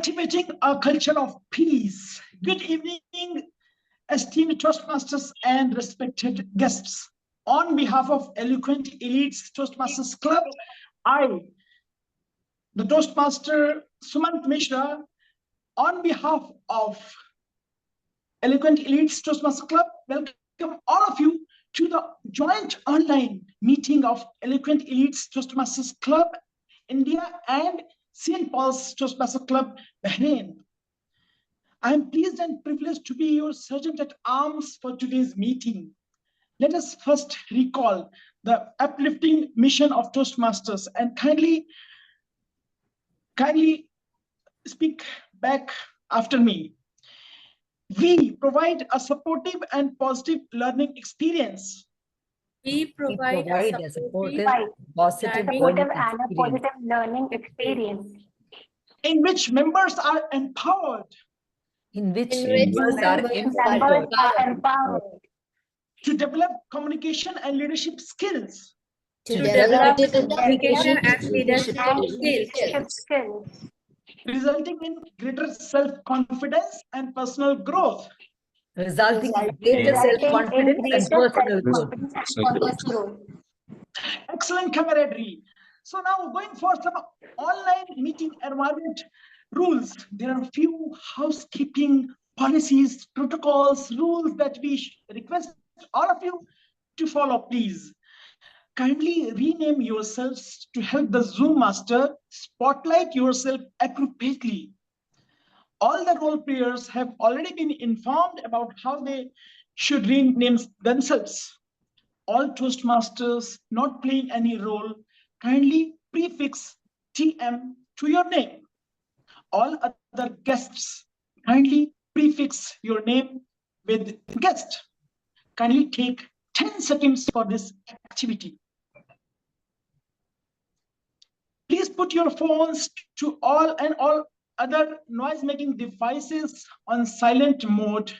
cultivating a culture of peace. Good evening, esteemed Toastmasters and respected guests. On behalf of Eloquent Elites Toastmasters Club, I, the Toastmaster Sumant Mishra, on behalf of Eloquent Elites Toastmasters Club, welcome all of you to the joint online meeting of Eloquent Elites Toastmasters Club, India, and St. Paul's Toastmasters Club, Bahrain. I am pleased and privileged to be your sergeant at arms for today's meeting. Let us first recall the uplifting mission of Toastmasters and kindly speak back after me. We provide a supportive and positive learning experience. We provide a supportive, positive and a positive learning experience in which members are empowered. Members are empowered To develop communication and leadership skills. to develop communication and leadership skills, resulting in greater self-confidence and personal growth. resulting in greater self-confidence and personal growth. Excellent camaraderie. So now going for some online meeting environment rules. There are a few housekeeping policies, protocols, rules that we request all of you to follow, please. Kindly rename yourselves to help the Zoom master spotlight yourself appropriately. All the role players have already been informed about how they should rename themselves. All Toastmasters not playing any role, kindly prefix TM to your name. All other guests, kindly prefix your name with guest. Kindly take 10 seconds for this activity. Please put your phones to all other noise-making devices on silent mode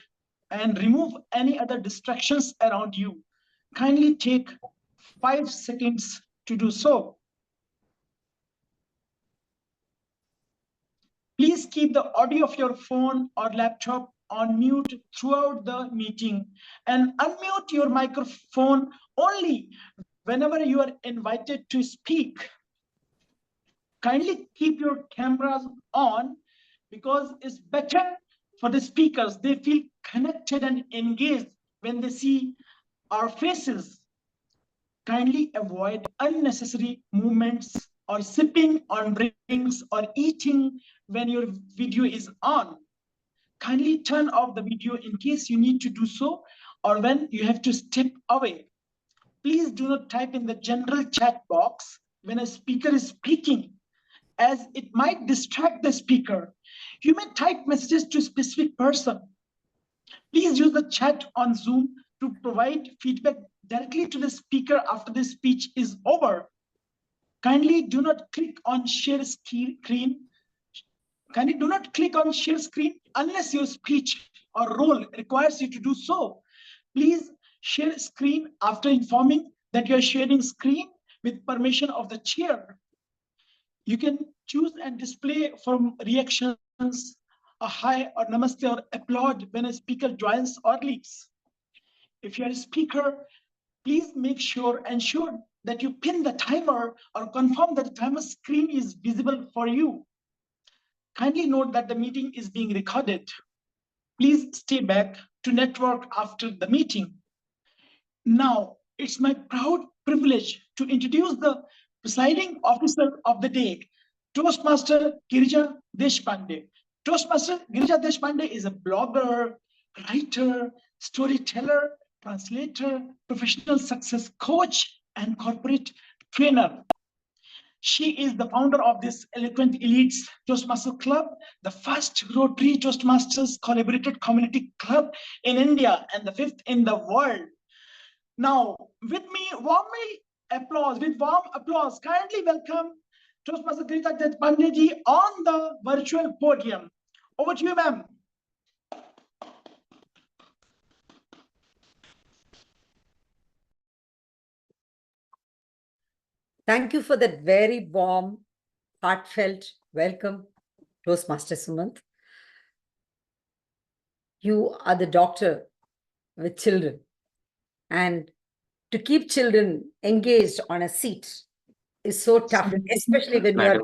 and remove any other distractions around you. Kindly take 5 seconds to do so. Please keep the audio of your phone or laptop on mute throughout the meeting and unmute your microphone only whenever you are invited to speak. Kindly keep your cameras on because it's better for the speakers. They feel connected and engaged when they see our faces. Kindly avoid unnecessary movements or sipping on drinks or eating when your video is on. Kindly turn off the video in case you need to do so or when you have to step away. Please do not type in the general chat box when a speaker is speaking, as it might distract the speaker. You may type messages to a specific person. Please use the chat on Zoom to provide feedback directly to the speaker after the speech is over. Kindly do not click on share screen. Kindly do not click on share screen unless your speech or role requires you to do so. Please share screen after informing that you are sharing screen with permission of the chair. You can choose and display from reactions, a hi or namaste or applaud when a speaker joins or leaves. If you are a speaker, please ensure that you pin the timer or confirm that the timer screen is visible for you. Kindly note that the meeting is being recorded. Please stay back to network after the meeting. Now, it's my proud privilege to introduce the presiding officer of the day, Toastmaster Girija Deshpande. Toastmaster Girija Deshpande is a blogger, writer, storyteller, translator, professional success coach, and corporate trainer. She is the founder of this Eloquent Elites Toastmasters Club, the first Rotary Toastmasters collaborated community club in India and the 5th in the world. Now, with warm applause, kindly welcome Toastmaster Girija Deshpande ji on the virtual podium. Over to you, ma'am. Thank you for that very warm, heartfelt welcome. Toastmaster Sumant. You are the doctor with children. And to keep children engaged on a seat is so tough, especially when you are...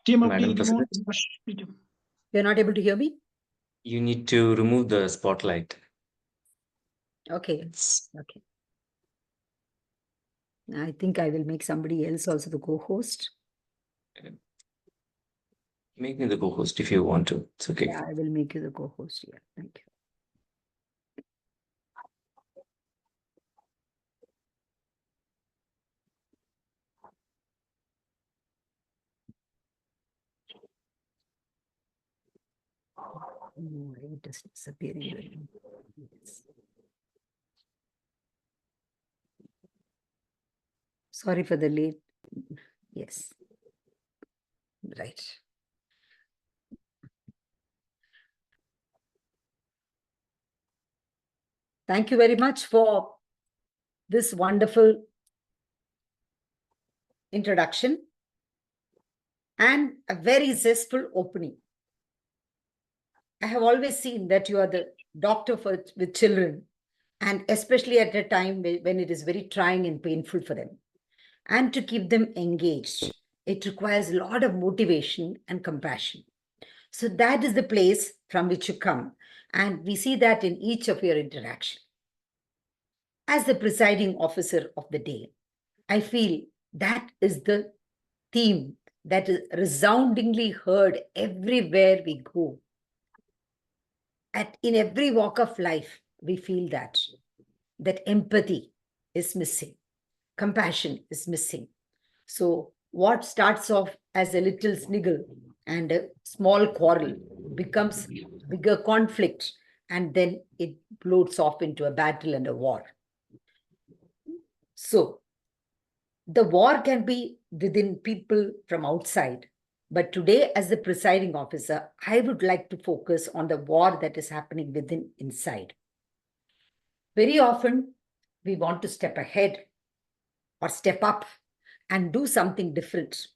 TMoD, You're not able to hear me? You need to remove the spotlight. Okay. Okay. I think I will make somebody else also the co-host. Make me the co-host if you want to. It's okay. Yeah, I will make you the co-host. Yeah, thank you. Oh, it is disappearing. Yes. Sorry for the late. Yes. Right. Thank you very much for this wonderful introduction and a very zestful opening. I have always seen that you are the doctor with children, and especially at a time when it is very trying and painful for them. And to keep them engaged, it requires a lot of motivation and compassion. So that is the place from which you come. And we see that in each of your interaction. As the presiding officer of the day, I feel that is the theme that is resoundingly heard everywhere we go. In every walk of life, we feel that empathy is missing, compassion is missing. So what starts off as a little sniggle and a small quarrel becomes bigger conflict, and then it bloats off into a battle and a war. So the war can be within people from outside. But today, as the presiding officer, I would like to focus on the war that is happening within inside. Very often, we want to step ahead or step up and do something different.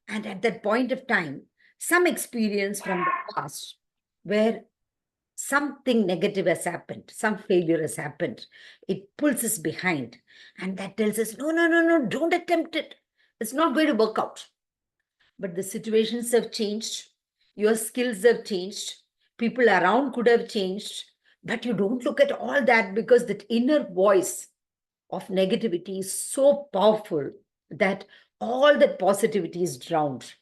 And at that point of time, some experience from the past where something negative has happened, some failure has happened, it pulls us behind. And that tells us, no, don't attempt it. It's not going to work out. But the situations have changed. Your skills have changed. People around could have changed. But you don't look at all that because that inner voice of negativity is so powerful that all the positivity is drowned.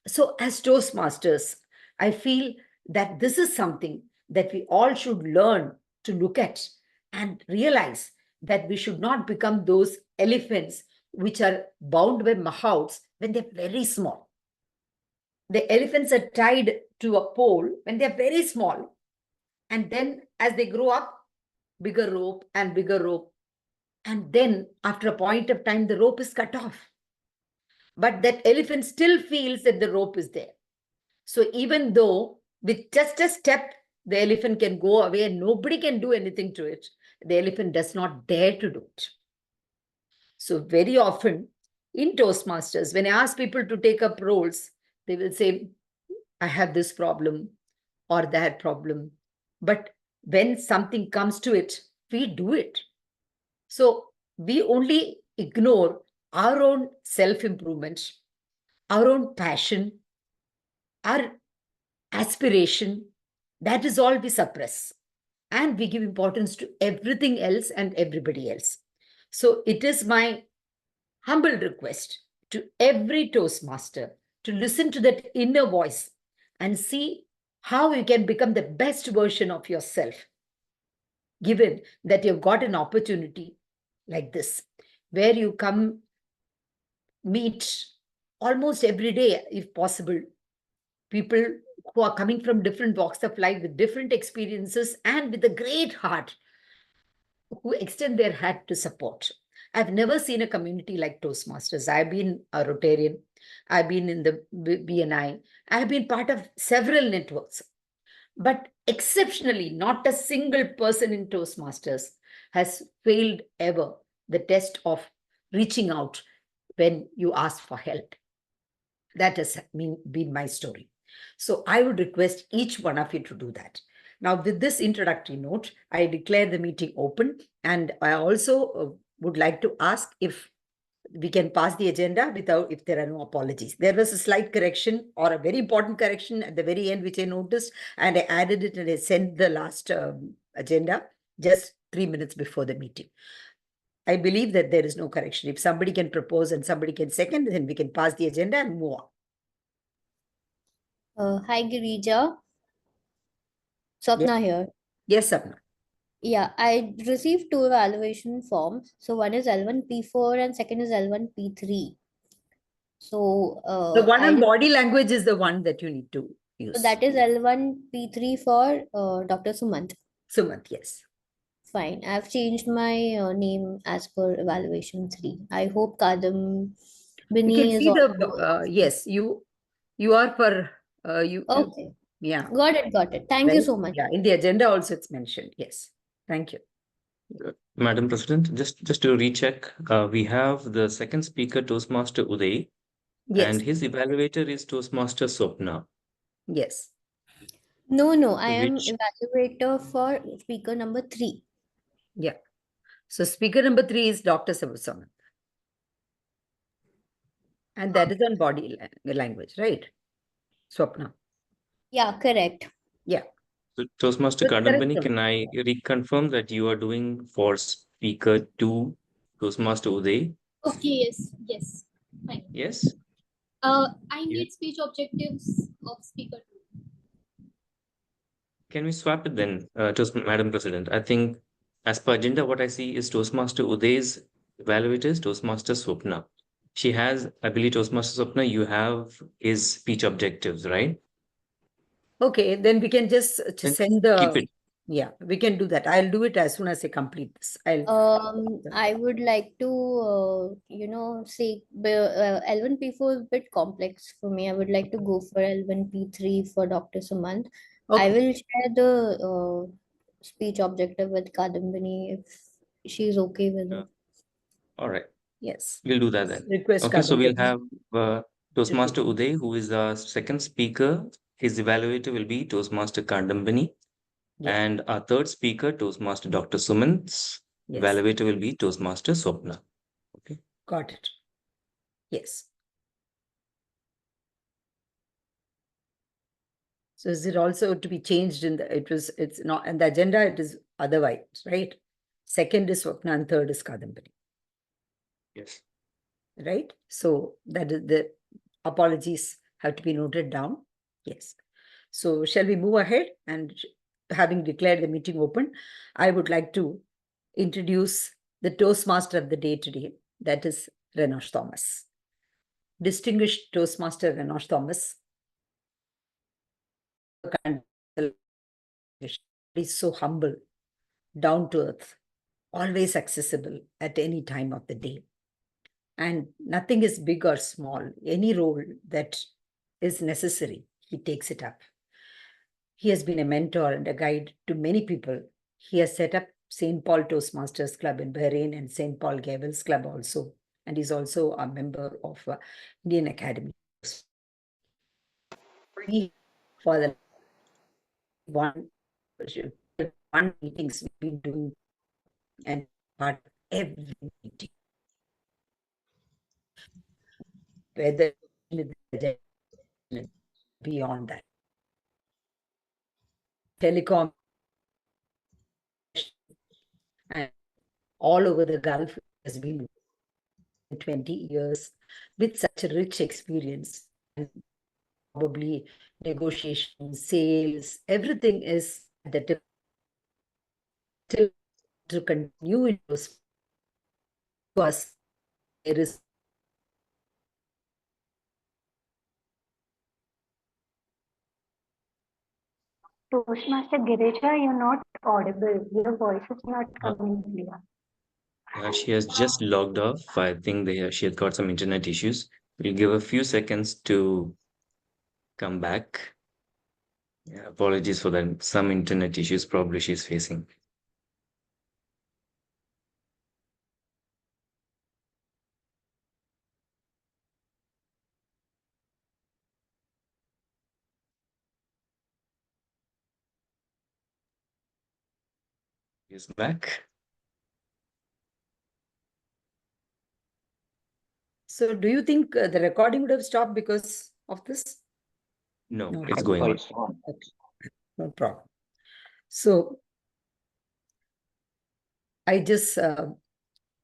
So as Toastmasters, I feel that this is something that we all should learn to look at and realize that we should not become those elephants which are bound by mahouts when they're very small. The elephants are tied to a pole when they're very small. And then as they grow up, bigger rope and bigger rope. And then after a point of time, the rope is cut off. But that elephant still feels that the rope is there. So even though with just a step, the elephant can go away and nobody can do anything to it, the elephant does not dare to do it. So very often in Toastmasters, when I ask people to take up roles, they will say, I have this problem or that problem. But when something comes to it, we do it. So we only ignore our own self-improvement, our own passion, our aspiration. That is all we suppress. And we give importance to everything else and everybody else. So it is my humble request to every Toastmaster to listen to that inner voice and see how you can become the best version of yourself, given that you've got an opportunity like this, where you come meet almost every day, if possible, people who are coming from different walks of life with different experiences and with a great heart, who extend their hand to support. I've never seen a community like Toastmasters. I've been a Rotarian. I've been in the BNI. I've been part of several networks. But exceptionally, not a single person in Toastmasters has failed ever the test of reaching out when you ask for help. That has been my story. So I would request each one of you to do that. Now, with this introductory note, I declare the meeting open, and I also would like to ask if we can pass the agenda if there are no apologies. There was a slight correction or a very important correction at the very end, which I noticed, and I added it and I sent the last agenda just 3 minutes before the meeting. I believe that there is no correction. If somebody can propose and somebody can second, then we can pass the agenda and move on. Hi, Girija. Swapna here. Yes, Sapna. Yeah, I received 2 evaluation forms. So one is L1P4 and second is L1P3. So The one on body language is the one that you need to use. so that is L1P3 for Dr. Sumant. Sumant, yes. Fine. I've changed my name as per evaluation 3. I hope Kadambini You can is see also. yes, you are for you. Okay. Yeah. Got it. Thank you so much. Yeah, in the agenda also it's mentioned. Yes. Thank you. Madam President, just to recheck, we have the second speaker, Toastmaster Uday, Yes. and his evaluator is Toastmaster Swapna. Yes. No, I am evaluator for speaker number 3. Yeah. So speaker number 3 is Dr. Sumant. And that is on body language, right? Swapna. Yeah, correct. Yeah. So Toastmaster That's correct, Kadambini, can I reconfirm that you are doing for speaker 2, Toastmaster Uday? Okay, yes, fine. Yes? I need speech objectives of speaker 2. Can we swap it then, Madam President? I think as per agenda, what I see is Toastmaster Uday's evaluator is Toastmaster Swapna. She has, I believe, Toastmaster Swapna, you have his speech objectives, right? Okay, then we can just Then send the. keep it. Yeah, we can do that. I'll do it as soon as I complete this. I would like to, say L1P4 is a bit complex for me. I would like to go for L1P3 for Dr. Sumant. I Okay. will share the speech objective with Kadambini if she's okay with it. All right. Yes. We'll do that then. Request Okay, so we'll Kadambini. have Toastmaster Uday, who is the second speaker. His evaluator will be Toastmaster Kadambini. Yeah. And our third speaker, Toastmaster Dr. Sumant's evaluator will be Toastmaster Swapna. Okay. Got it. Yes. So is it also to be changed in the, it's not, in the agenda, it is otherwise, right? Second is Swapna and third is Kadambini. Yes. Right? So that is the apologies have to be noted down. Yes. So shall we move ahead? And having declared the meeting open, I would like to introduce the Toastmaster of the day today. That is Renosh Thomas. Distinguished Toastmaster Renosh Thomas is so humble, down to earth, always accessible at any time of the day. And nothing is big or small. Any role that is necessary, he takes it up. He has been a mentor and a guide to many people. He has set up St. Paul Toastmasters Club in Bahrain and St. Paul Gavels Club also. And he's also a member of Indian Academy. For the one meetings we've been doing and part of every meeting. Whether beyond that. Telecom and all over the Gulf has been 20 years with such a rich experience and probably negotiation, sales, everything is at the tip. Still to continue in those because there is Toastmaster Girija, you're not audible. Your voice is not coming clear. She has just logged off. I think she has got some internet issues. We'll give a few seconds to come back. Yeah, apologies for that. Some internet issues probably she's facing. is back. So do you think the recording would have stopped because of this? No, No, it's going on. Okay. No problem. So I just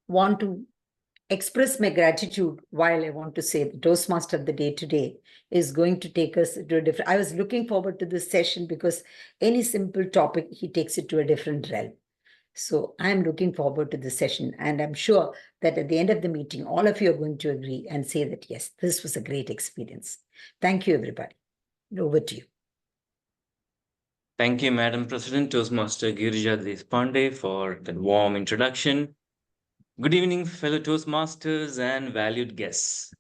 want to express my gratitude while I want to say the Toastmaster of the day today is going to take us to a different. I was looking forward to this session because any simple topic, he takes it to a different realm. So I'm looking forward to this session, and I'm sure that at the end of the meeting, all of you are going to agree and say that, yes, this was a great experience. Thank you, everybody. Over to you. Thank you, Madam President, Toastmaster Girija Deshpande, for the warm introduction. Good evening, fellow Toastmasters and valued guests.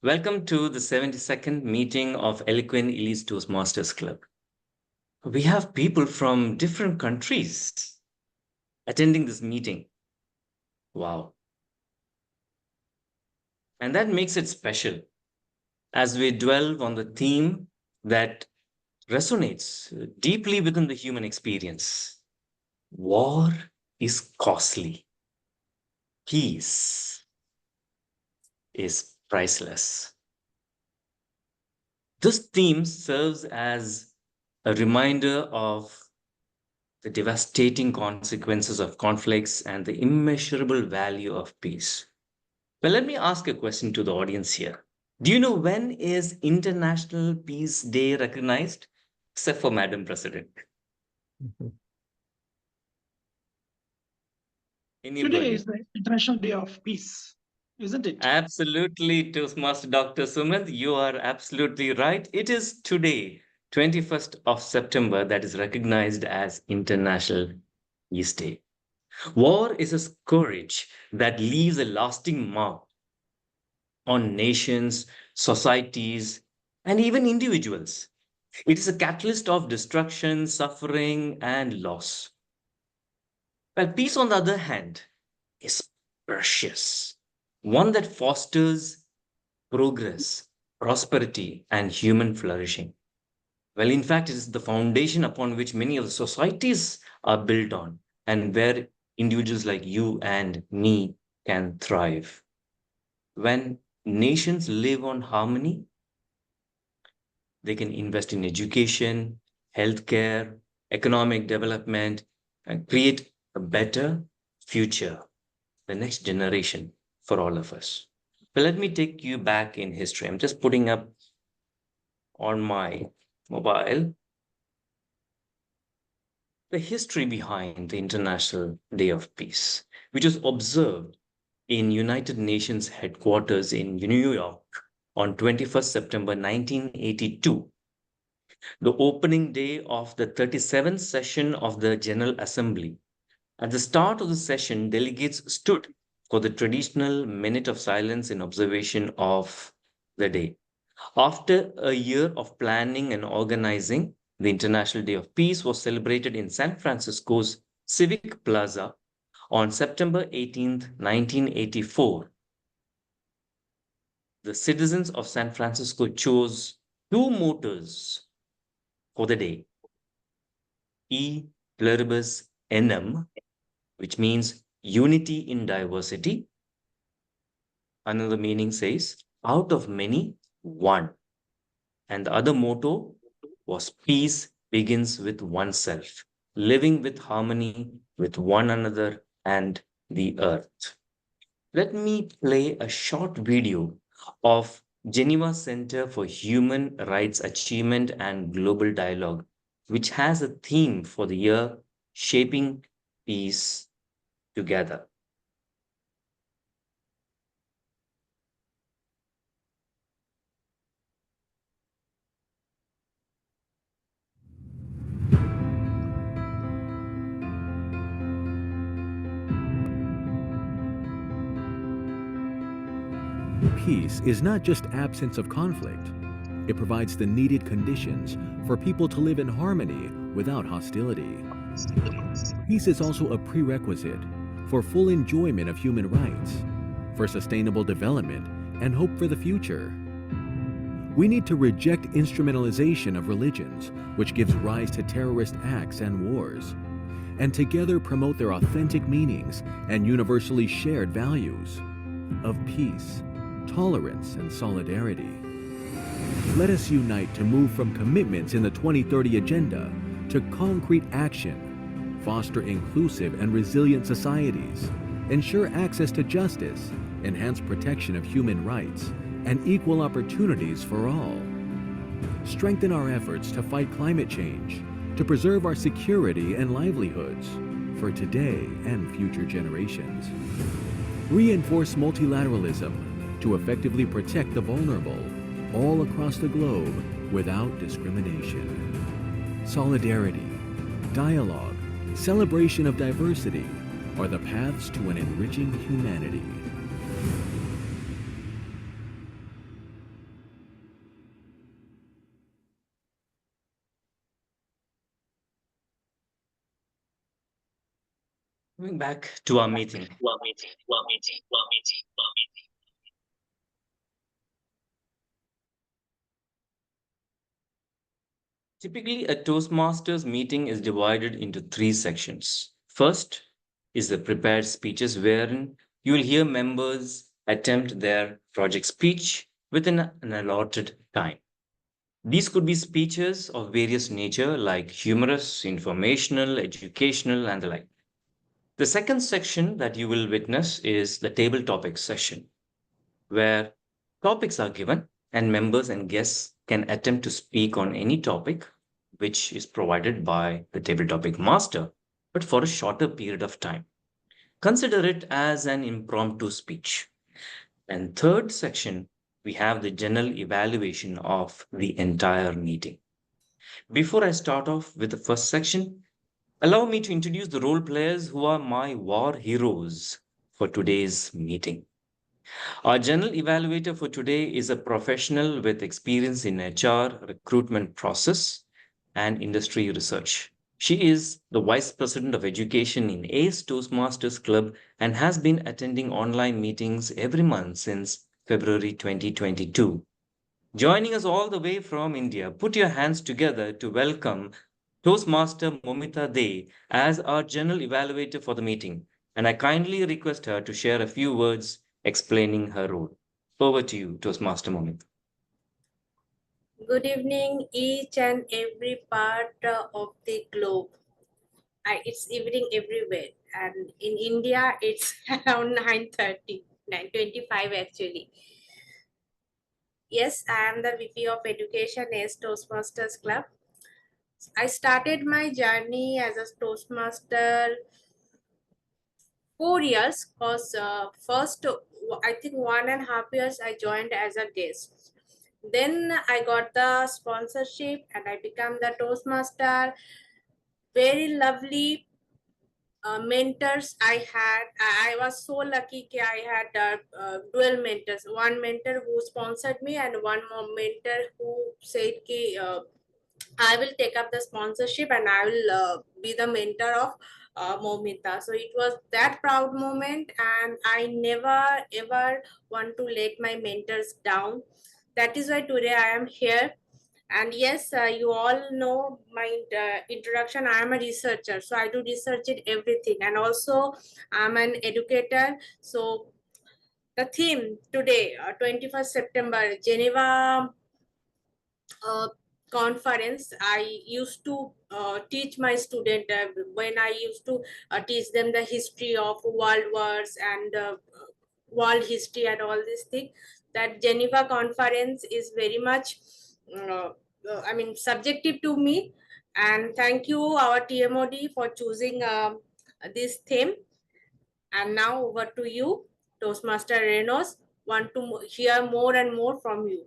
Welcome to the 72nd meeting of Eloquent Elite Toastmasters Club. We have people from different countries attending this meeting. Wow. And that makes it special as we dwell on the theme that resonates deeply within the human experience. War is costly. Peace is priceless. This theme serves as a reminder of the devastating consequences of conflicts and the immeasurable value of peace. Well, let me ask a question to the audience here. Do you know when is International Peace Day recognized? Except for Madam President. Anybody? Today is the International Day of Peace, isn't it? Absolutely, Toastmaster Dr. Sumant, you are absolutely right. It is today, 21st of September, that is recognized as International Peace Day. War is a scourge that leaves a lasting mark on nations, societies, and even individuals. It is a catalyst of destruction, suffering, and loss. Well, peace, on the other hand, is precious, one that fosters progress, prosperity, and human flourishing. Well, in fact, it is the foundation upon which many of the societies are built on, and where individuals like you and me can thrive. When nations live on harmony, they can invest in education, healthcare, economic development, and create a better future, the next generation for all of us. But let me take you back in history. I'm just putting up on my mobile the history behind the International Day of Peace, which was observed in United Nations headquarters in New York on 21st September 1982, the opening day of the 37th session of the General Assembly. At the start of the session, delegates stood for the traditional minute of silence in observation of the day. After a year of planning and organizing, the International Day of Peace was celebrated in San Francisco's Civic Plaza on September 18th, 1984. The citizens of San Francisco chose two mottos for the day: E pluribus unum, which means unity in diversity. Another meaning says, out of many, one. And the other motto was peace begins with oneself, living with harmony with one another and the earth. Let me play a short video of Geneva Center for Human Rights Achievement and Global Dialogue, which has a theme for the year, Shaping Peace Together. Peace is not just absence of conflict. It provides the needed conditions for people to live in harmony without hostility. Peace is also a prerequisite for full enjoyment of human rights, for sustainable development, and hope for the future. We need to reject instrumentalization of religions, which gives rise to terrorist acts and wars. and together promote their authentic meanings and universally shared values of peace, tolerance, and solidarity. Let us unite to move from commitments in the 2030 Agenda to concrete action, foster inclusive and resilient societies, ensure access to justice, enhance protection of human rights, and equal opportunities for all. Strengthen our efforts to fight climate change, to preserve our security and livelihoods for today and future generations. Reinforce multilateralism to effectively protect the vulnerable all across the globe without discrimination. Solidarity, dialogue, celebration of diversity are the paths to an enriching humanity. Coming back to our meeting. Typically, a Toastmasters meeting is divided into 3 sections. First is the prepared speeches, wherein you will hear members attempt their project speech within an allotted time. These could be speeches of various nature, like humorous, informational, educational, and the like. The second section that you will witness is the table topics session, where topics are given and members and guests can attempt to speak on any topic which is provided by the table topic master, but for a shorter period of time. Consider it as an impromptu speech. And third section, we have the general evaluation of the entire meeting. Before I start off with the first section, allow me to introduce the role players who are my war heroes for today's meeting. Our general evaluator for today is a professional with experience in HR, recruitment process, and industry research. She is the Vice President of Education in ACE Toastmasters Club and has been attending online meetings every month since February 2022. Joining us all the way from India, put your hands together to welcome Toastmaster Momita De as our general evaluator for the meeting. And I kindly request her to share a few words explaining her role. Over to you, Toastmaster Momita. Good evening, each and every part of the globe. It's evening everywhere, and in India, it's around 9:30, 9:25 actually. Yes, I am the VP of Education as Toastmasters Club. I started my journey as a Toastmaster 4 years, because first, I think 1.5 years I joined as a guest. Then I got the sponsorship and I became the Toastmaster. Very lovely mentors I had. I was so lucky that I had dual mentors. One mentor who sponsored me and one more mentor who said I will take up the sponsorship and I will be the mentor of Momita. So it was that proud moment, and I never ever want to let my mentors down. That is why today I am here. And yes, you all know my introduction. I am a researcher, so I do research in everything, and also I'm an educator. So the theme today, 21st September, Geneva conference. I used to teach my student when I used to teach them the history of world wars and world history and all these things. That Geneva conference is very much subjective to me. And thank you our TMoD for choosing this theme. And now over to you, Toastmaster Renosh. Want to hear more and more from you.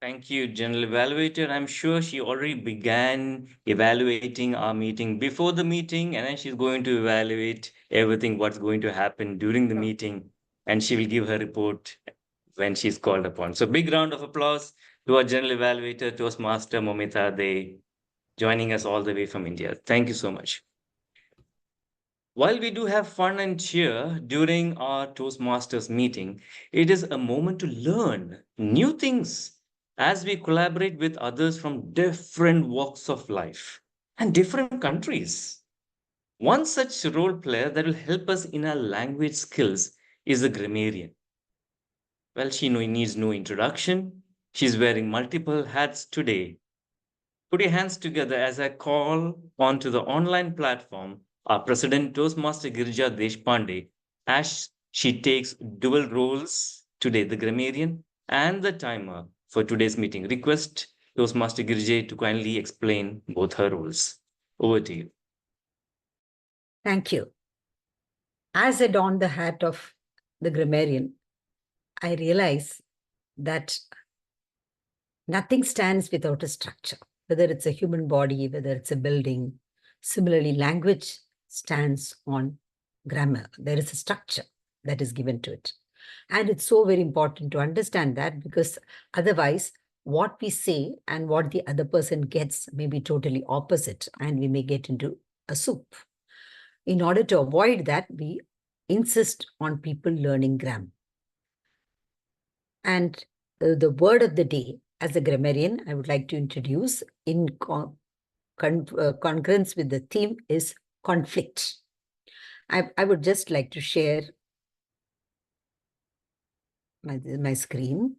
Thank you, General Evaluator. I'm sure she already began evaluating our meeting before the meeting, and then she's going to evaluate everything, what's going to happen during the meeting, and she will give her report when she's called upon. So big round of applause to our General Evaluator, Toastmaster Momita De, joining us all the way from India. Thank you so much. While we do have fun and cheer during our Toastmasters meeting, it is a moment to learn new things as we collaborate with others from different walks of life and different countries. One such role player that will help us in our language skills is the grammarian. Well, she needs no introduction. She's wearing multiple hats today. Put your hands together as I call onto the online platform our President Toastmaster Girija Deshpande as she takes dual roles today, the grammarian and the timer for today's meeting. Request Toastmaster Girija to kindly explain both her roles. Over to you. Thank you. As I don the hat of the grammarian, I realize that nothing stands without a structure, whether it's a human body, whether it's a building. Similarly, language stands on grammar. There is a structure that is given to it. And it's so very important to understand that, because otherwise what we say and what the other person gets may be totally opposite, and we may get into a soup. In order to avoid that, we insist on people learning grammar. And the word of the day, as a grammarian, I would like to introduce in concurrence with the theme is conflict. I would just like to share my screen.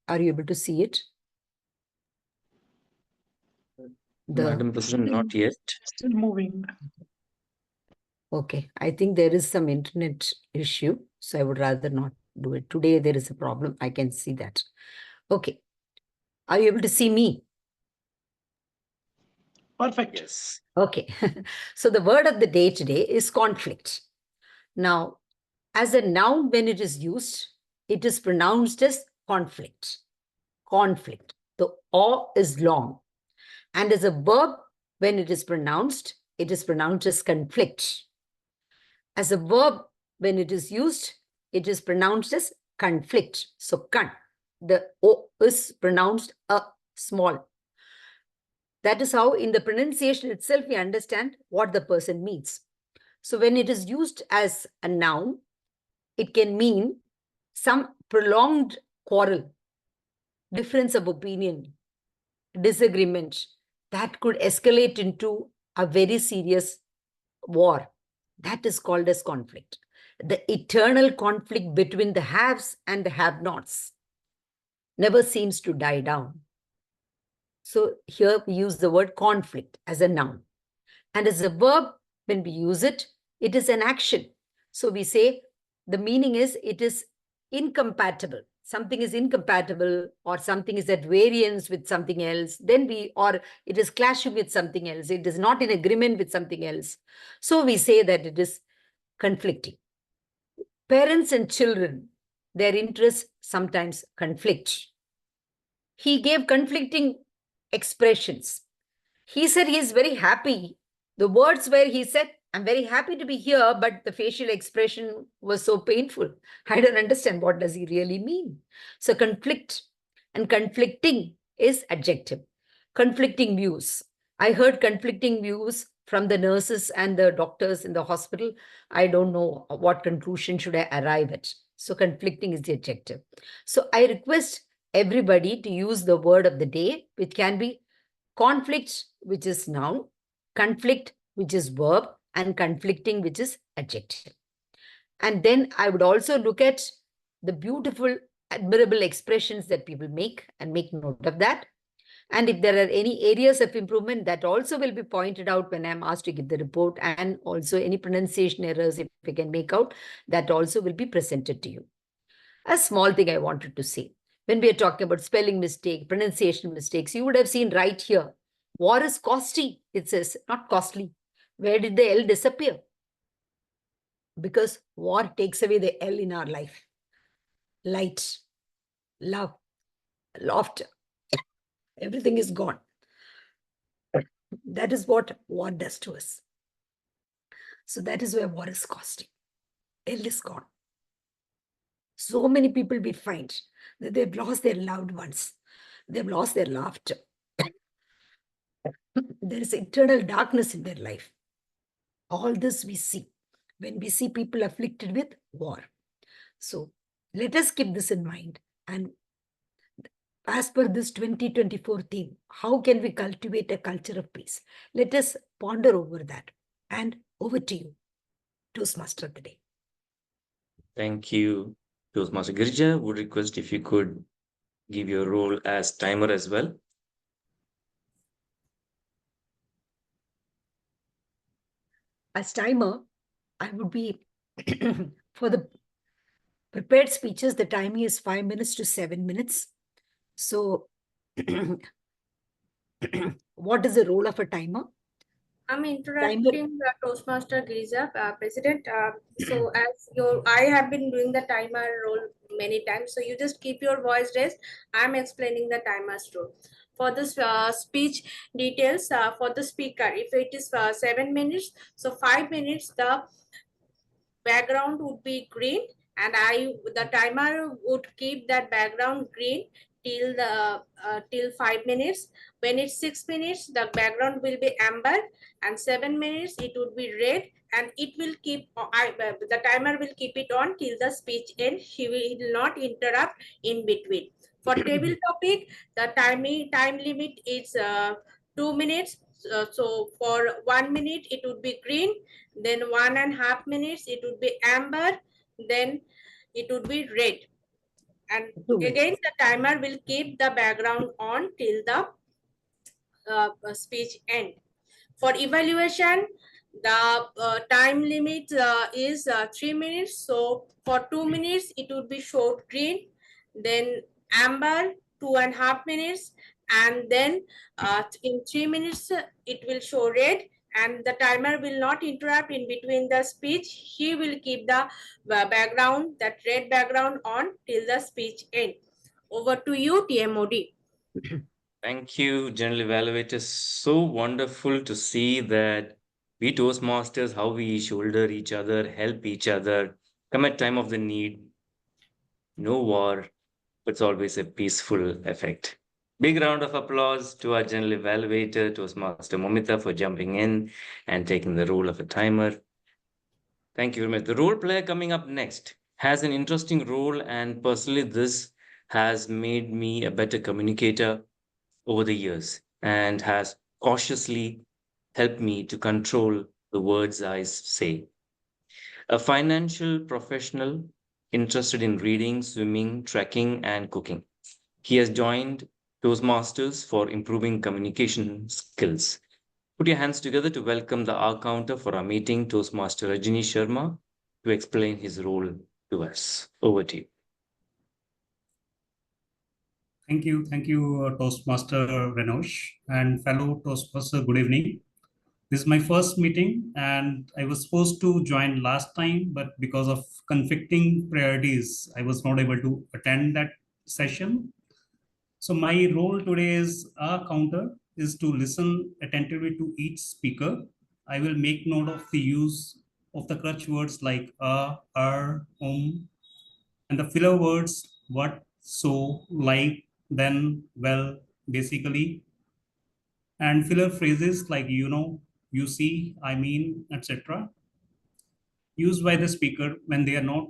Are you able to see it? Madam President, not yet. Still moving. Okay, I think there is some internet issue, so I would rather not do it. Today there is a problem. I can see that. Okay. Are you able to see me? Perfect. Yes. Okay. So the word of the day today is conflict. Now, as a noun, when it is used, it is pronounced as conflict. Conflict. The O is long. And as a verb, when it is pronounced as conflict. As a verb, when it is used, it is pronounced as conflict. So, con. The O is pronounced a small. That is how in the pronunciation itself, we understand what the person means. So when it is used as a noun, it can mean some prolonged quarrel, difference of opinion, disagreement that could escalate into a very serious war. That is called as conflict. The eternal conflict between the haves and the have-nots never seems to die down. So here we use the word conflict as a noun. And as a verb, when we use it, it is an action. So we say the meaning is it is incompatible. Something is incompatible, or something is at variance with something else. Or it is clashing with something else. It is not in agreement with something else. So we say that it is conflicting. Parents and children, their interests sometimes conflict. He gave conflicting expressions. He said he is very happy. The words where he said, I'm very happy to be here, but the facial expression was so painful. I don't understand, what does he really mean? So conflict and conflicting is adjective. Conflicting views. I heard conflicting views from the nurses and the doctors in the hospital. I don't know what conclusion should I arrive at. So conflicting is the adjective. So I request everybody to use the word of the day, which can be conflict, which is noun, conflict, which is verb, and conflicting, which is adjective. And then I would also look at the beautiful, admirable expressions that people make and make note of that. And if there are any areas of improvement, that also will be pointed out when I'm asked to give the report, and also any pronunciation errors, if we can make out, that also will be presented to you. A small thing I wanted to say. When we are talking about spelling mistake, pronunciation mistakes, you would have seen right here, war is costly, it says, not costly. Where did the L disappear? Because war takes away the L in our life. Light, love, laughter, everything is gone. That is what war does to us. So that is where war is costing. L is gone. So many people we find that they've lost their loved ones. They've lost their laughter. there is eternal darkness in their life. All this we see when we see people afflicted with war. So let us keep this in mind. And as per this 2024 theme, how can we cultivate a culture of peace? Let us ponder over that. And over to you, Toastmaster of the day. Thank you, Toastmaster Girija. Would request if you could give your role as timer as well. As timer, I would be for the prepared speeches, the timing is 5 minutes to 7 minutes. So what is the role of a timer? I'm interrupting Toastmaster Girija, President. So as I have been doing the timer role many times. So you just keep your voice raised. I'm explaining the timer's role. For this speech details for the speaker, if it is 7 minutes, so 5 minutes the background would be green, and the timer would keep that background green till the till 5 minutes. When it's 6 minutes, the background will be amber, and 7 minutes it would be red, and it will keep the timer will keep it on till the speech ends. He will not interrupt in between. For table topic, the time limit is 2 minutes. So for 1 minute it would be green, then 1.5 minutes it would be amber, then it would be red, and again the timer will keep the background on till the speech end. For evaluation, the time limit is 3 minutes. So for 2 minutes it would be showed green, then amber 2.5 minutes, and then in 3 minutes it will show red, and the timer will not interrupt in between the speech. He will keep the background, that red background, on till the speech end. Over to you, TMoD. Thank you, General Evaluator. So wonderful to see that we Toastmasters, how we shoulder each other, help each other, come at time of the need. No war, but it's always a peaceful effect. Big round of applause to our General Evaluator, Toastmaster Momita, for jumping in and taking the role of a timer. Thank you very much. The role player coming up next has an interesting role, and personally, this has made me a better communicator over the years and has cautiously helped me to control the words I say. A financial professional interested in reading, swimming, trekking, and cooking. He has joined Toastmasters for improving communication skills. Put your hands together to welcome the AhCounter for our meeting, Toastmaster Rajneesh Sharma, to explain his role to us. Over to you. Thank you, Toastmaster Renosh and fellow Toastmaster. Good evening. This is my first meeting, and I was supposed to join last time, but because of conflicting priorities, I was not able to attend that session. So my role today is AhCounter is to listen attentively to each speaker. I will make note of the use of the crutch words like and the filler words what, so, like, then, well, basically, and filler phrases like you know, you see, I mean, etc. used by the speaker when they are not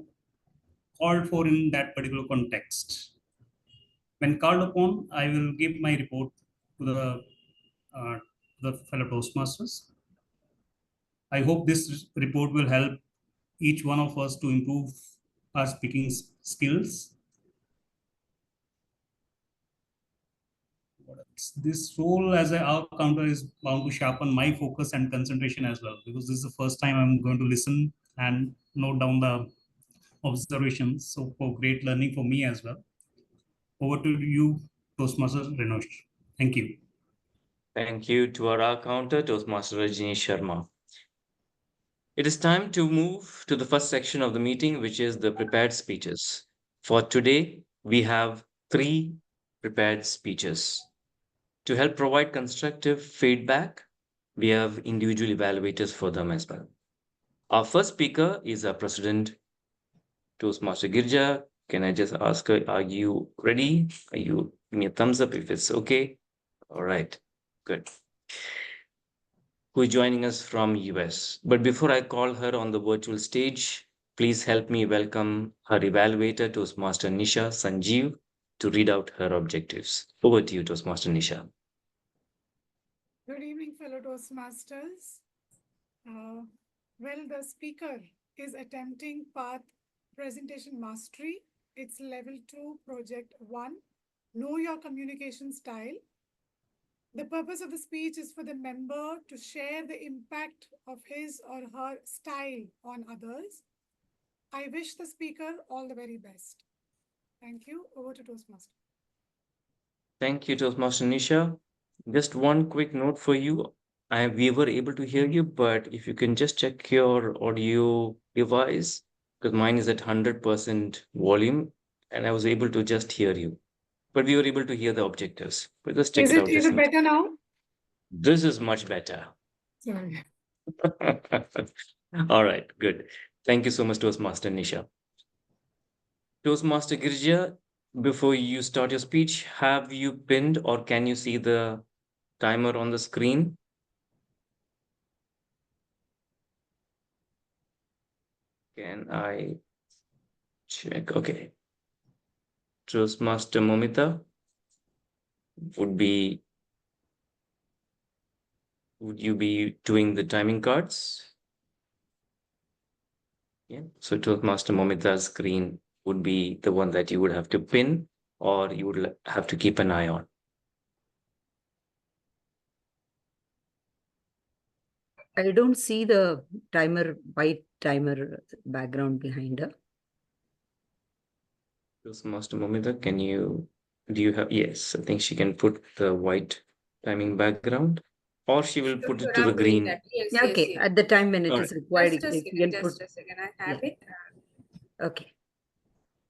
called for in that particular context. When called upon, I will give my report to the fellow Toastmasters. I hope this report will help each one of us to improve our speaking skills. This role as an AhCounter is bound to sharpen my focus and concentration as well, because this is the first time I'm going to listen and note down the observations. So for great learning for me as well. Over to you, Toastmaster Renosh. Thank you. Thank you to our AhCounter, Toastmaster Rajneesh Sharma. It is time to move to the first section of the meeting, which is the prepared speeches. For today, we have 3 prepared speeches. To help provide constructive feedback, we have individual evaluators for them as well. Our first speaker is our President, Toastmaster Girija. Can I just ask her, are you ready? Give me a thumbs up if it's okay. All right, good. who is joining us from US. But before I call her on the virtual stage, please help me welcome her evaluator, Toastmaster Nisha Sanjeev, to read out her objectives. Over to you, Toastmaster Nisha. Good evening, fellow Toastmasters. Well, the speaker is attempting path presentation mastery. It's level 2, project 1. Know your communication style. The purpose of the speech is for the member to share the impact of his or her style on others. I wish the speaker all the very best. Thank you. Over to Toastmaster. Thank you, Toastmaster Nisha. Just one quick note for you. We were able to hear you, but if you can just check your audio device, because mine is at 100% volume, and I was able to just hear you. But we were able to hear the objectives. But just check it out. Is it better now? This is much better. Sorry. All right, good. Thank you so much, Toastmaster Nisha. Toastmaster Girija, before you start your speech, have you pinned or can you see the timer on the screen? Can I check? Okay. Toastmaster Momita would you be doing the timing cards? Yeah. So Toastmaster Momita's screen would be the one that you would have to pin or you would have to keep an eye on. I don't see the white timer background behind her. Toastmaster Momita, do you have, yes, I think she can put the white timing background or she will put it to the green. Yes, Yeah, okay, yes. at the time when it is required. Just a second. I have it. Okay.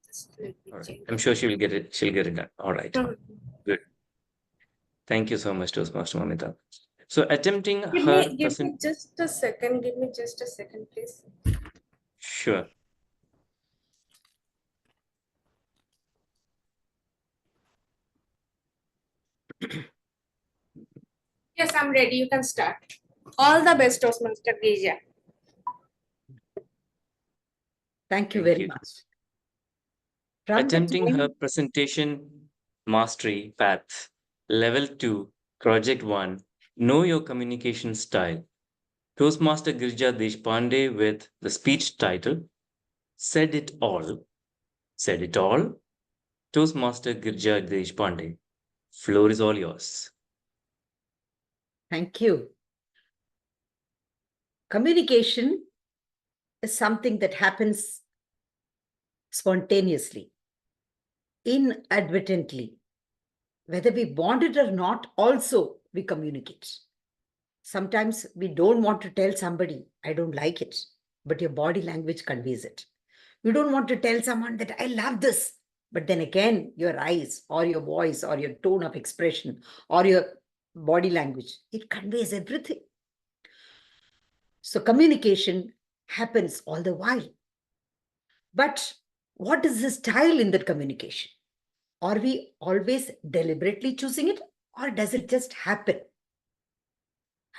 Just let me All right. change. I'm sure she'll get it done. All right. Good. Thank you so much, Toastmaster Momita. So attempting Give her me just a second. Give me just a second, please. Sure. Yes, I'm ready. You can start. All the best, Toastmaster Girija. Thank you very much. Attempting her presentation mastery path, level 2, project 1, know your communication style. Toastmaster Girija Deshpande with the speech title, Said It All. Said It All. Toastmaster Girija Deshpande, floor is all yours. Thank you. Communication is something that happens spontaneously, inadvertently. Whether we want it or not, also we communicate. Sometimes we don't want to tell somebody, I don't like it, but your body language conveys it. You don't want to tell someone that I love this, but then again, your eyes or your voice or your tone of expression or your body language, it conveys everything. So communication happens all the while. But what is the style in that communication? Are we always deliberately choosing it, or does it just happen?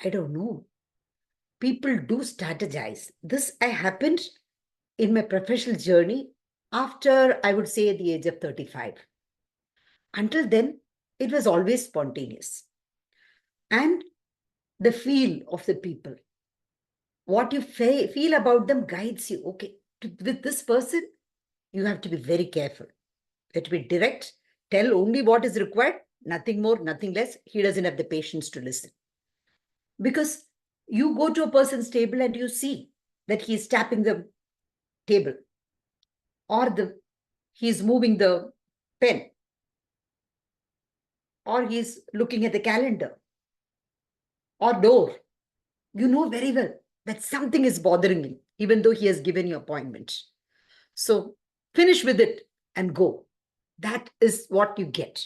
I don't know. People do strategize. This happened in my professional journey after, I would say, at the age of 35. Until then, it was always spontaneous. And the feel of the people, what you feel about them guides you. Okay, with this person, you have to be very careful. You have to be direct, tell only what is required, nothing more, nothing less. He doesn't have the patience to listen. Because you go to a person's table and you see that he's tapping the table or he's moving the pen or he's looking at the calendar or door. You know very well that something is bothering him, even though he has given you appointment. So finish with it and go. That is what you get.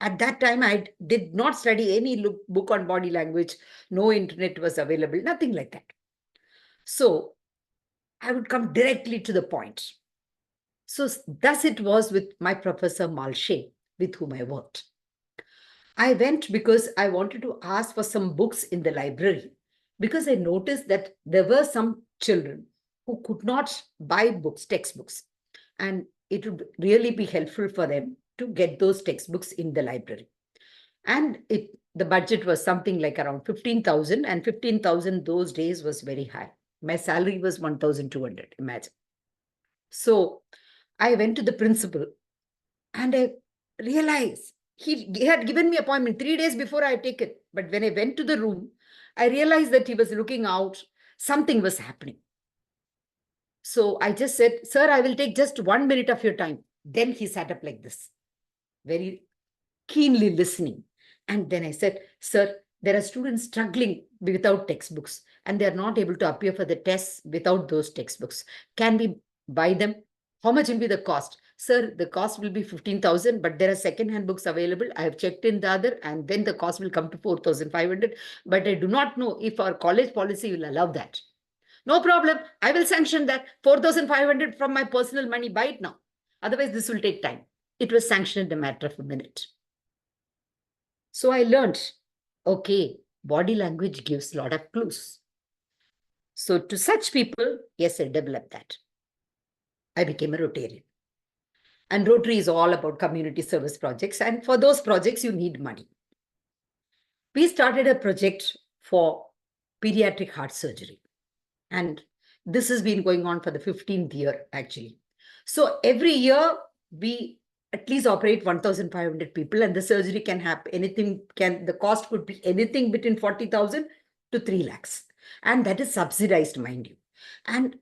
At that time, I did not study any book on body language. No internet was available, nothing like that. So I would come directly to the point. So thus it was with my professor Malshe, with whom I worked. I went because I wanted to ask for some books in the library, because I noticed that there were some children who could not buy books, textbooks, and it would really be helpful for them to get those textbooks in the library. And the budget was something like around 15,000, and 15,000 those days was very high. My salary was 1,200, imagine. So I went to the principal and I realized he had given me appointment 3 days before I take it. But when I went to the room, I realized that he was looking out. Something was happening. So I just said, sir, I will take just 1 minute of your time. Then he sat up like this, very keenly listening. And then I said, sir, there are students struggling without textbooks and they are not able to appear for the tests without those textbooks. Can we buy them? How much will be the cost? Sir, the cost will be 15,000, but there are second-hand books available. I have checked in the other, and then the cost will come to 4,500. But I do not know if our college policy will allow that. No problem. I will sanction that. 4,500 from my personal money. Buy it now. Otherwise, this will take time. It was sanctioned in a matter of a minute. So I learned, okay, body language gives a lot of clues. So to such people, yes, I developed that. I became a Rotarian. And Rotary is all about community service projects. And for those projects, you need money. We started a project for pediatric heart surgery. And this has been going on for the 15th year, actually. So every year, we at least operate 1,500 people, and the surgery can happen. The cost could be anything between 40,000 to 3 lakhs. And that is subsidized, mind you. And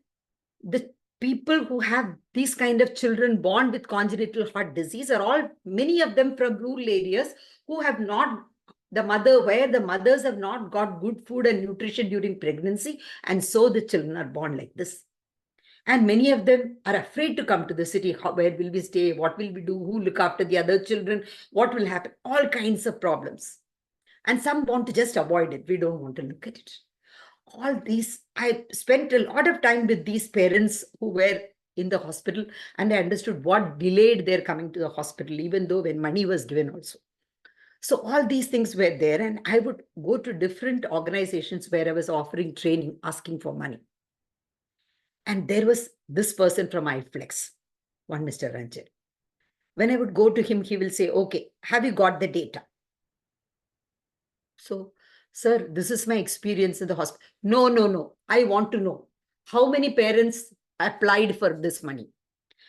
the people who have these kind of children born with congenital heart disease are many of them from rural areas who have not, where the mothers have not got good food and nutrition during pregnancy. And so the children are born like this. And many of them are afraid to come to the city. Where will we stay? What will we do? Who look after the other children? What will happen? All kinds of problems. And some want to just avoid it. We don't want to look at it. All these, I spent a lot of time with these parents who were in the hospital, and I understood what delayed their coming to the hospital, even though when money was given also. So all these things were there, and I would go to different organizations where I was offering training, asking for money. And there was this person from iFlex, one Mr. Ranjan. When I would go to him, he will say, okay, have you got the data? So, sir, this is my experience in the hospital. No. I want to know how many parents applied for this money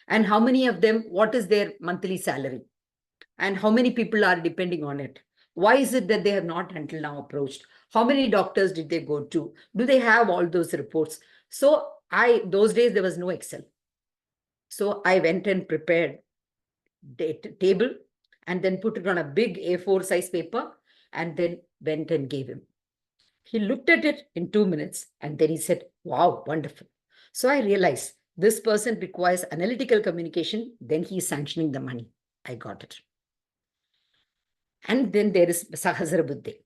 and how many of them, what is their monthly salary and how many people are depending on it. Why is it that they have not until now approached? How many doctors did they go to? Do they have all those reports? So those days there was no Excel. So I went and prepared table and then put it on a big A4 size paper and then went and gave him. He looked at it in 2 minutes and then he said, wow, wonderful. So I realized this person requires analytical communication, then he is sanctioning the money. I got it. And then there is Sahasra Buddhi.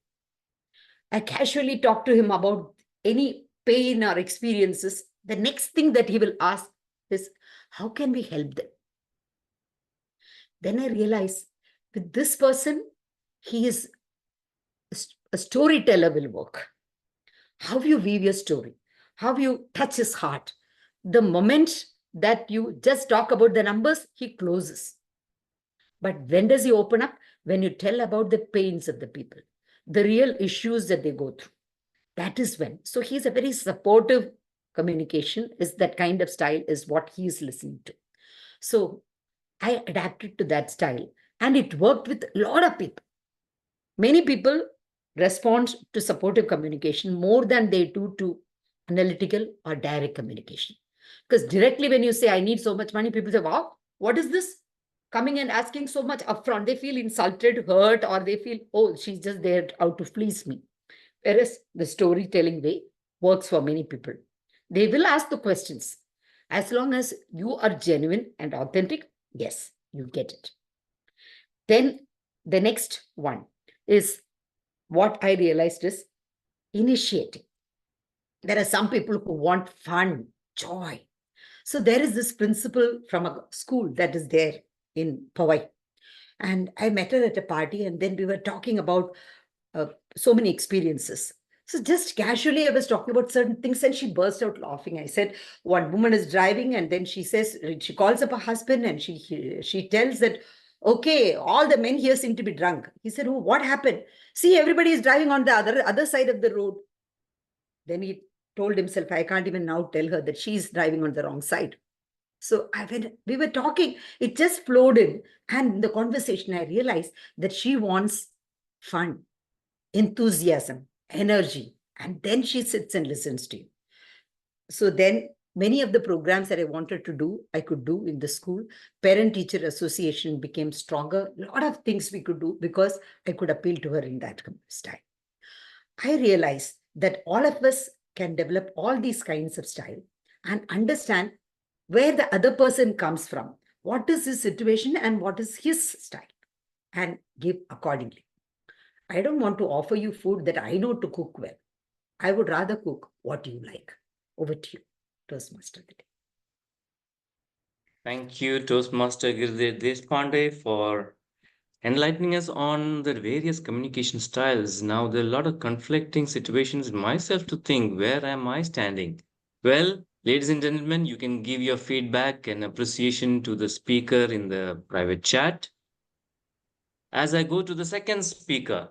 I casually talked to him about any pain or experiences. The next thing that he will ask is, how can we help them? Then I realized with this person, he is a storyteller will work. How you weave your story, how you touch his heart. The moment that you just talk about the numbers, he closes. But when does he open up? When you tell about the pains of the people, the real issues that they go through. That is when. So he's a very supportive communication, is that kind of style is what he is listening to. So I adapted to that style and it worked with a lot of people. Many people respond to supportive communication more than they do to analytical or direct communication. Because directly when you say, I need so much money, people say, wow, what is this? Coming and asking so much upfront, they feel insulted, hurt, or they feel, oh, she's just there out to please me. Whereas the storytelling way works for many people. They will ask the questions. As long as you are genuine and authentic, yes, you get it. Then the next one is what I realized is initiating. There are some people who want fun, joy. So there is this principal from a school that is there in Powai. And I met her at a party, and then we were talking about so many experiences. So just casually, I was talking about certain things, and she burst out laughing. I said, one woman is driving, and then she says, she calls up her husband, and she tells that, okay, all the men here seem to be drunk. He said, oh, what happened? See, everybody is driving on the other side of the road. Then he told himself, I can't even now tell her that she's driving on the wrong side. So when we were talking, it just flowed in. And in the conversation, I realized that she wants fun, enthusiasm, energy. And then she sits and listens to you. So then many of the programs that I wanted to do, I could do in the school. Parent-teacher association became stronger. A lot of things we could do because I could appeal to her in that style. I realized that all of us can develop all these kinds of style and understand where the other person comes from, what is his situation and what is his style, and give accordingly. I don't want to offer you food that I know to cook well. I would rather cook what you like. Over to you, Toastmaster. Thank you, Toastmaster Girija Deshpande, for enlightening us on the various communication styles. Now, there are a lot of conflicting situations in myself to think, where am I standing? Well, ladies and gentlemen, you can give your feedback and appreciation to the speaker in the private chat. As I go to the second speaker,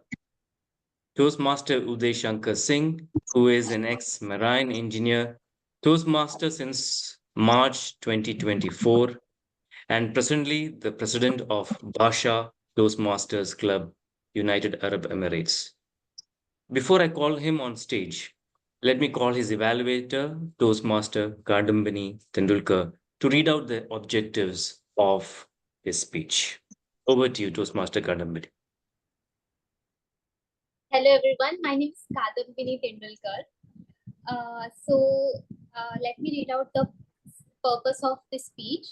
Toastmaster Uday Shankar Singh, who is an ex-marine engineer, Toastmaster since March 2024, and presently the president of Bhasha Toastmasters Club, United Arab Emirates. Before I call him on stage, let me call his evaluator, Toastmaster Kadambini Tendulkar, to read out the objectives of his speech. Over to you, Toastmaster Kadambini. Hello everyone, my name is Kadambini Tendulkar. Let me read out the purpose of this speech.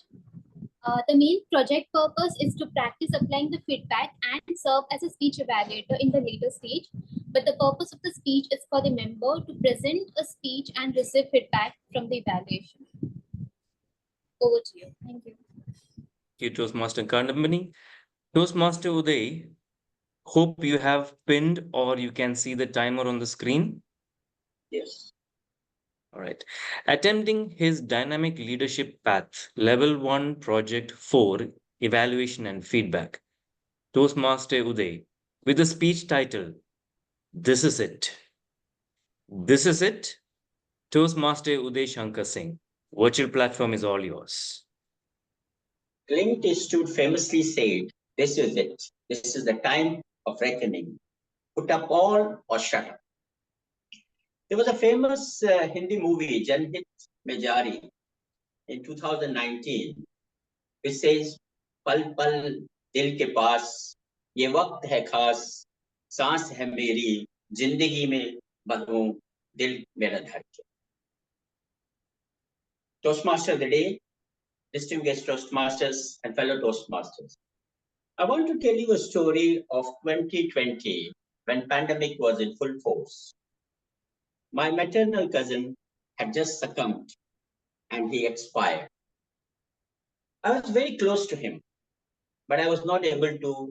The main project purpose is to practice applying the feedback and serve as a speech evaluator in the later stage. But the purpose of the speech is for the member to present a speech and receive feedback from the evaluation. Over to you. Thank you. Thank you, Toastmaster Kadambini. Toastmaster Uday, hope you have pinned or you can see the timer on the screen. Yes. All right. Attempting his dynamic leadership path, level 1, project 4, evaluation and feedback. Toastmaster Uday, with the speech title, This is It. This is it. Toastmaster Uday Shankar Singh, virtual platform is all yours. Clint Eastwood famously said, this is it. This is the time of reckoning. Put up all or shut up. There was a famous Hindi movie, Janhit Mein Jari, in 2019, which says, Pal pal dil ke paas, ye waqt hai khas, saans hai meri, zindagi mein badhun, dil mera dharke. Toastmaster of the day, distinguished Toastmasters and fellow Toastmasters. I want to tell you a story of 2020 when pandemic was in full force. My maternal cousin had just succumbed and he expired. I was very close to him, but I was not able to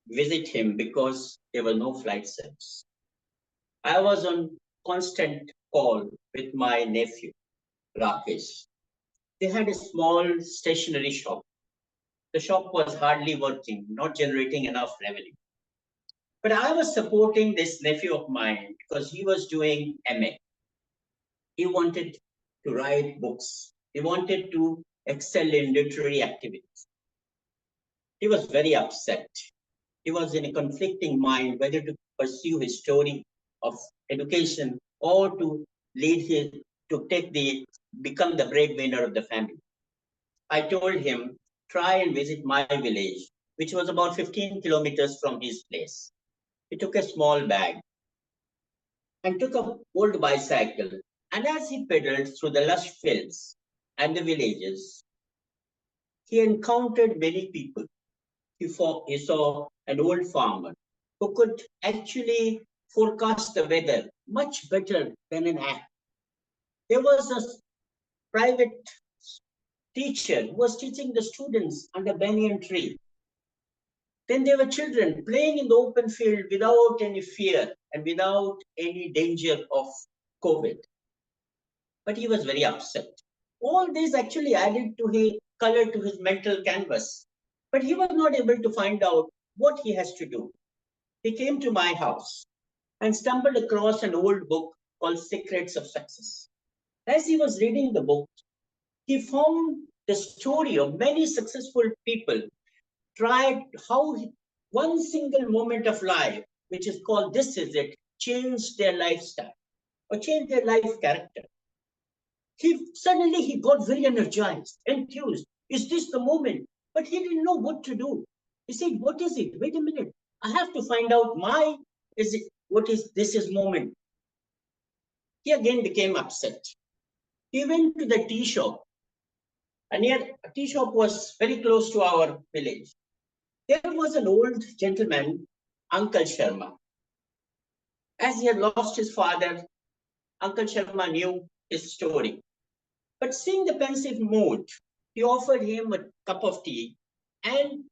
visit him because there were no flight service. I was on constant call with my nephew, Rakesh. They had a small stationery shop. The shop was hardly working, not generating enough revenue. But I was supporting this nephew of mine because he was doing MA. He wanted to write books. He wanted to excel in literary activities. He was very upset. He was in a conflicting mind whether to pursue his story of education or to become the breadwinner of the family. I told him, try and visit my village, which was about 15 kilometers from his place. He took a small bag and took an old bicycle, and as he pedaled through the lush fields and the villages, he encountered many people. He saw an old farmer who could actually forecast the weather much better than an app. There was a private teacher who was teaching the students under banyan tree. Then there were children playing in the open field without any fear and without any danger of COVID. But he was very upset. All this actually added to his color to his mental canvas. But he was not able to find out what he has to do. He came to my house and stumbled across an old book called Secrets of Success. As he was reading the book, he found the story of many successful people tried how one single moment of life, which is called This Is It, changed their lifestyle or changed their life character. Suddenly he got very energized, enthused. Is this the moment? But he didn't know what to do. He said, what is it? Wait a minute. I have to find out what is this is moment. He again became upset. He went to the tea shop. And here a tea shop was very close to our village. There was an old gentleman, Uncle Sharma. As he had lost his father, Uncle Sharma knew his story. But seeing the pensive mood, he offered him a cup of tea and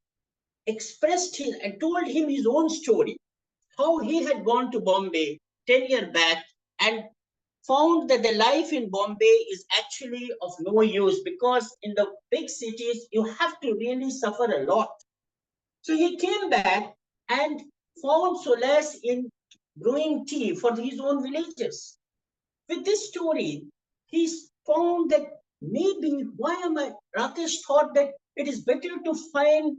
told him his own story, how he had gone to Bombay 10 years back and found that the life in Bombay is actually of no use because in the big cities, you have to really suffer a lot. So he came back and found solace in brewing tea for his own villagers. With this story, he found that maybe Rakesh thought that it is better to find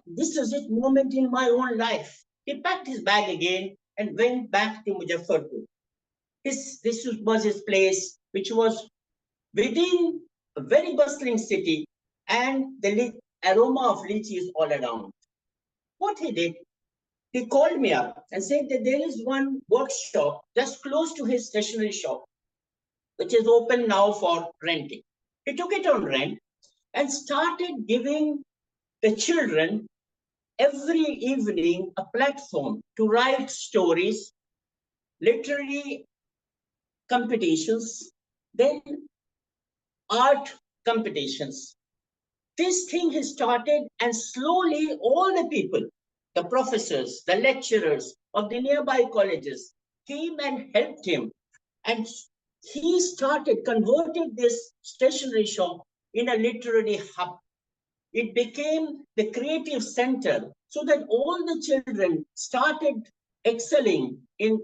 this is it moment in my own life. He packed his bag again and went back to Muzaffarpur. This was his place, which was within a very bustling city, and the aroma of lychee is all around. What he did, he called me up and said that there is one workshop just close to his stationery shop, which is open now for renting. He took it on rent and started giving the children every evening a platform to write stories, literary competitions, then art competitions. This thing has started, and slowly all the people, the professors, the lecturers of the nearby colleges came and helped him. And he converted this stationery shop in a literary hub. It became the creative center so that all the children started excelling in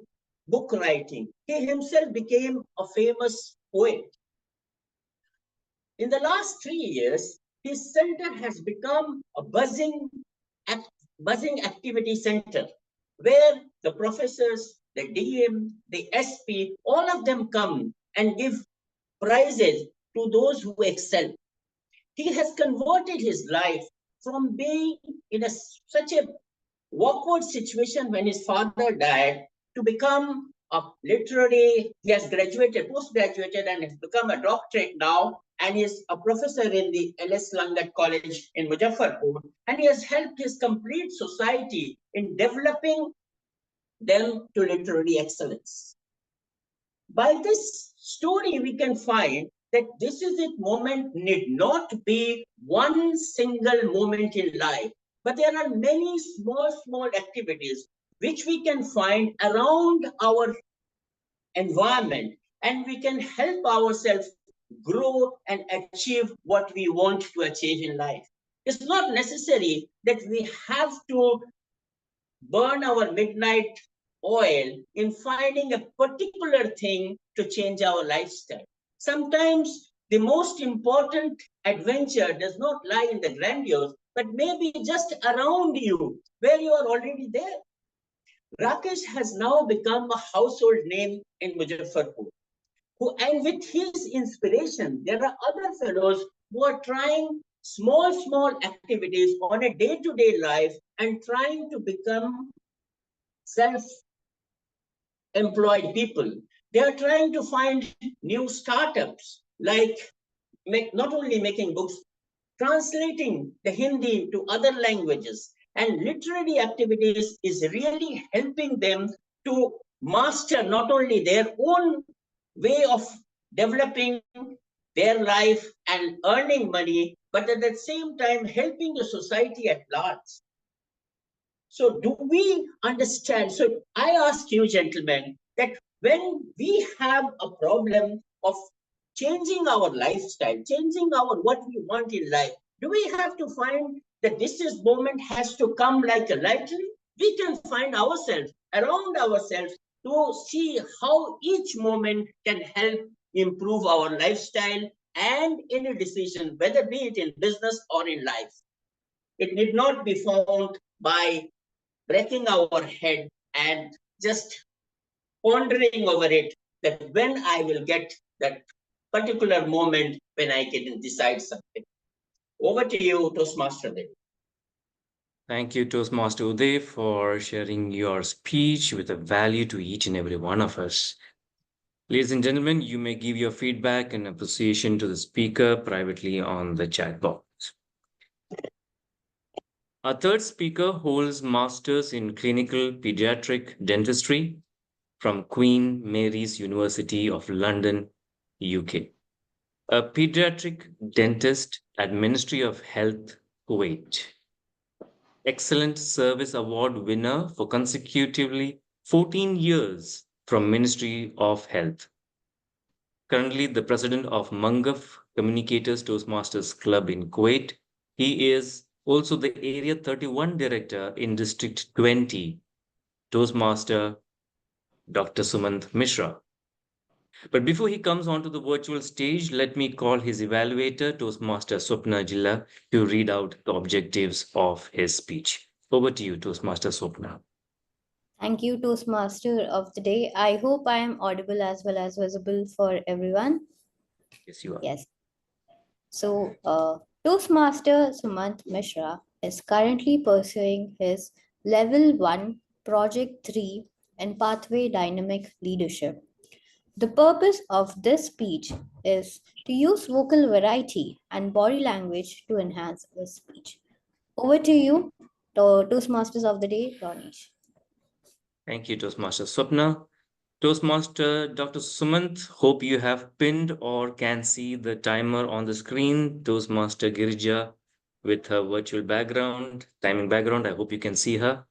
book writing. He himself became a famous poet. In the last 3 years, his center has become a buzzing activity center where the professors, the DM, the SP, all of them come and give prizes to those who excel. He has converted his life from being in such a awkward situation when his father died to become a literary, he has postgraduated and has become a doctorate now, and he is a professor in the LS Langat College in Muzaffarpur, and he has helped his complete society in developing them to literary excellence. By this story, we can find that this is it moment need not be one single moment in life, but there are many small activities which we can find around our environment, and we can help ourselves grow and achieve what we want to achieve in life. It's not necessary that we have to burn our midnight oil in finding a particular thing to change our lifestyle. Sometimes the most important adventure does not lie in the grandiose, but maybe just around you, where you are already there. Rakesh has now become a household name in Muzaffarpur. And with his inspiration, there are other fellows who are trying small activities on a day-to-day life and trying to become self-employed people. They are trying to find new startups, like not only making books, translating the Hindi to other languages, and literary activities is really helping them to master not only their own way of developing their life and earning money, but at the same time helping the society at large. So do we understand? So I ask you, gentlemen, that when we have a problem of changing our lifestyle, changing our what we want in life, do we have to find that this is moment has to come like a lightly? We can find ourselves, around ourselves, to see how each moment can help improve our lifestyle and any decision, whether be it in business or in life. It need not be found by breaking our head and just pondering over it, that when I will get that particular moment when I can decide something. Over to you, Toastmaster. Thank you, Toastmaster Uday, for sharing your speech with a value to each and every one of us. Ladies and gentlemen, you may give your feedback and appreciation to the speaker privately on the chat box. Our third speaker holds Masters in Clinical Pediatric Dentistry from Queen Mary's University of London, UK. A pediatric dentist at Ministry of Health, Kuwait. Excellent Service Award winner for consecutively 14 years from Ministry of Health. Currently the president of Mangaf Communicators Toastmasters Club in Kuwait. He is also the Area 31 Director in District 20, Toastmaster Dr. Sumant Mishra. But before he comes onto the virtual stage, let me call his evaluator, Toastmaster Swapna Jilla, to read out the objectives of his speech. Over to you, Toastmaster Swapna. Thank you, Toastmaster of the day. I hope I am audible as well as visible for everyone. Yes, you are. Yes. So, Toastmaster Sumant Mishra is currently pursuing his Level 1 Project 3 in Pathway Dynamic Leadership. The purpose of this speech is to use vocal variety and body language to enhance the speech. Over to you, Toastmasters of the day, Rajneesh. Thank you, Toastmaster Swapna. Toastmaster Dr. Sumant, hope you have pinned or can see the timer on the screen. Toastmaster Girija with her virtual background, timing background. I hope you can see her.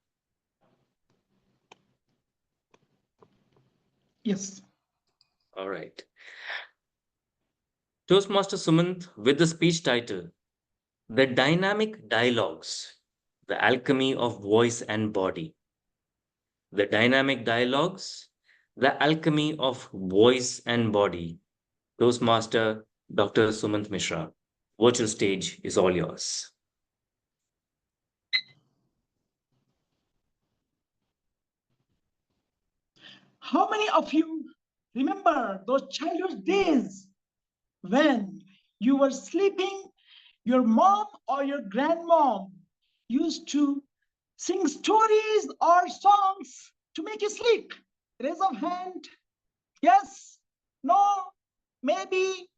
Yes. All right. Toastmaster Sumant with the speech title, The Dynamic Dialogues, The Alchemy of Voice and Body. The Dynamic Dialogues, The Alchemy of Voice and Body. Toastmaster Dr. Sumant Mishra. Virtual stage is all yours. How many of you remember those childhood days when you were sleeping, your mom or your grandmom used to sing stories or songs to make you sleep? Raise of hand. Yes? No? Maybe?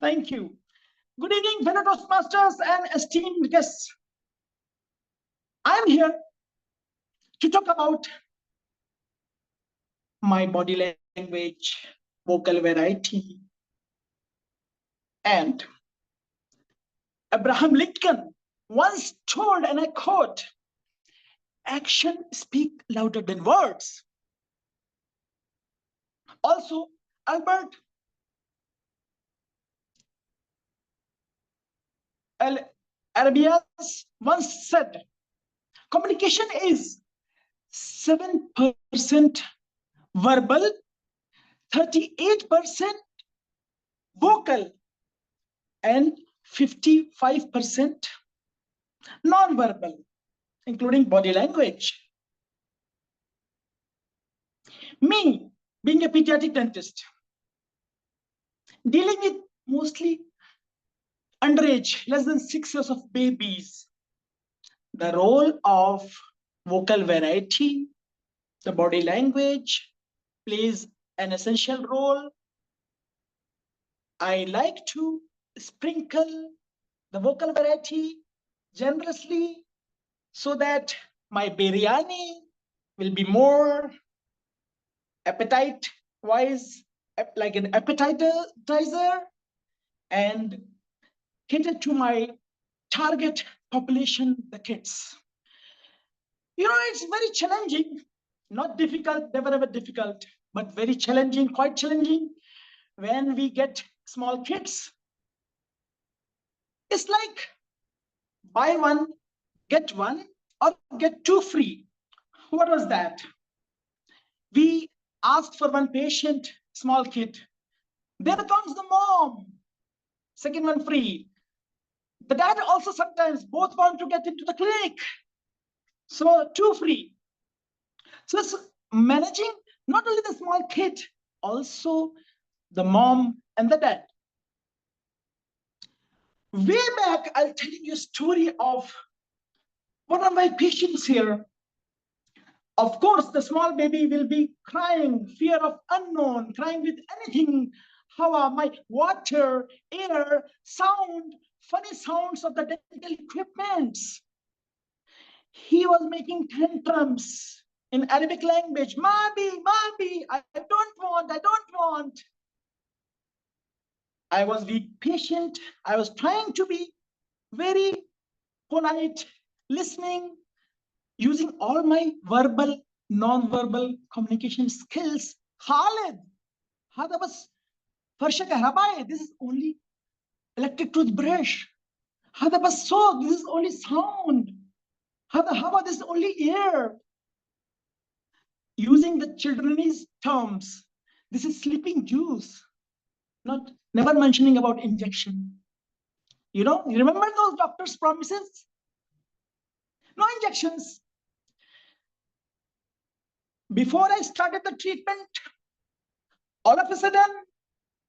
Thank you. Good evening, fellow Toastmasters and esteemed guests. I am here to talk about my body language, vocal variety, and Abraham Lincoln once told, and I quote, "Action speak louder than words." Also, Albert Arabias once said, communication is 7% verbal, 38% vocal, and 55% non-verbal, including body language. Me, being a pediatric dentist, dealing with mostly underage, less than 6 years of babies, the role of vocal variety, the body language plays an essential role. I like to sprinkle the vocal variety generously so that my biryani will be more appetite-wise like an appetizer and cater to my target population, the kids. You know, it's very challenging, not difficult, never ever difficult, but very challenging, quite challenging when we get small kids. It's like buy one, get one, or get two free. What was that? We asked for one patient, small kid. There comes the mom, second one free. The dad also sometimes both want to get into the clinic. So two free. So it's managing not only the small kid, also the mom and the dad. Way back, I'll tell you a story of one of my patients here. Of course, the small baby will be crying, fear of unknown, crying with anything. How are my water, air, sound, funny sounds of the dental equipments. He was making tantrums in Arabic language. Mabi, I don't want. I was being patient. I was trying to be very polite, listening, using all my verbal, non-verbal communication skills. Khalid, هذا بس فرشة كهربائي. This is only electric toothbrush. هذا بس صوت. This is only sound. هذا هوا. This is only air. Using the children's terms. This is sleeping juice. Never mentioning about injection. You know, you remember those doctors' promises? No injections. Before I started the treatment, all of a sudden,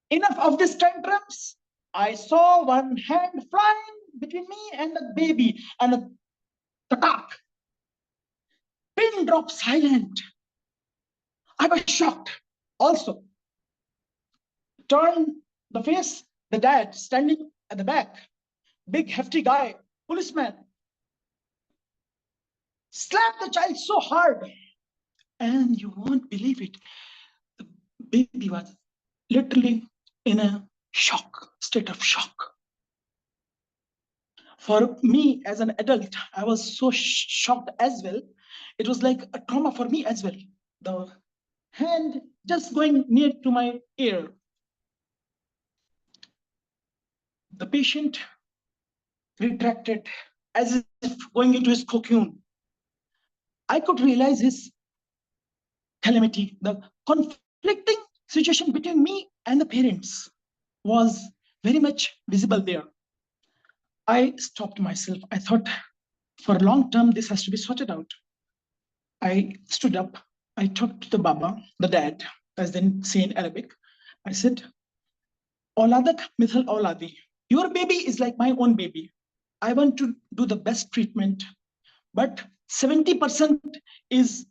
enough of these tantrums. I saw one hand flying between me and the baby, and a tatak. Pin drop silent. I was shocked. Also, turn the face, the dad standing at the back, big hefty guy, policeman, slapped the child so hard, and you won't believe it. The baby was literally in a state of shock. For me as an adult, I was so shocked as well. It was like a trauma for me as well. The hand just going near to my ear. The patient retracted as if going into his cocoon. I could realize his calamity. The conflicting situation between me and the parents was very much visible there. I stopped myself. I thought, for long term, this has to be sorted out. I stood up. I talked to the Baba, the dad, as then say in Arabic. I said, Auladak mithal auladi. Your baby is like my own baby. I want to do the best treatment, but 70% is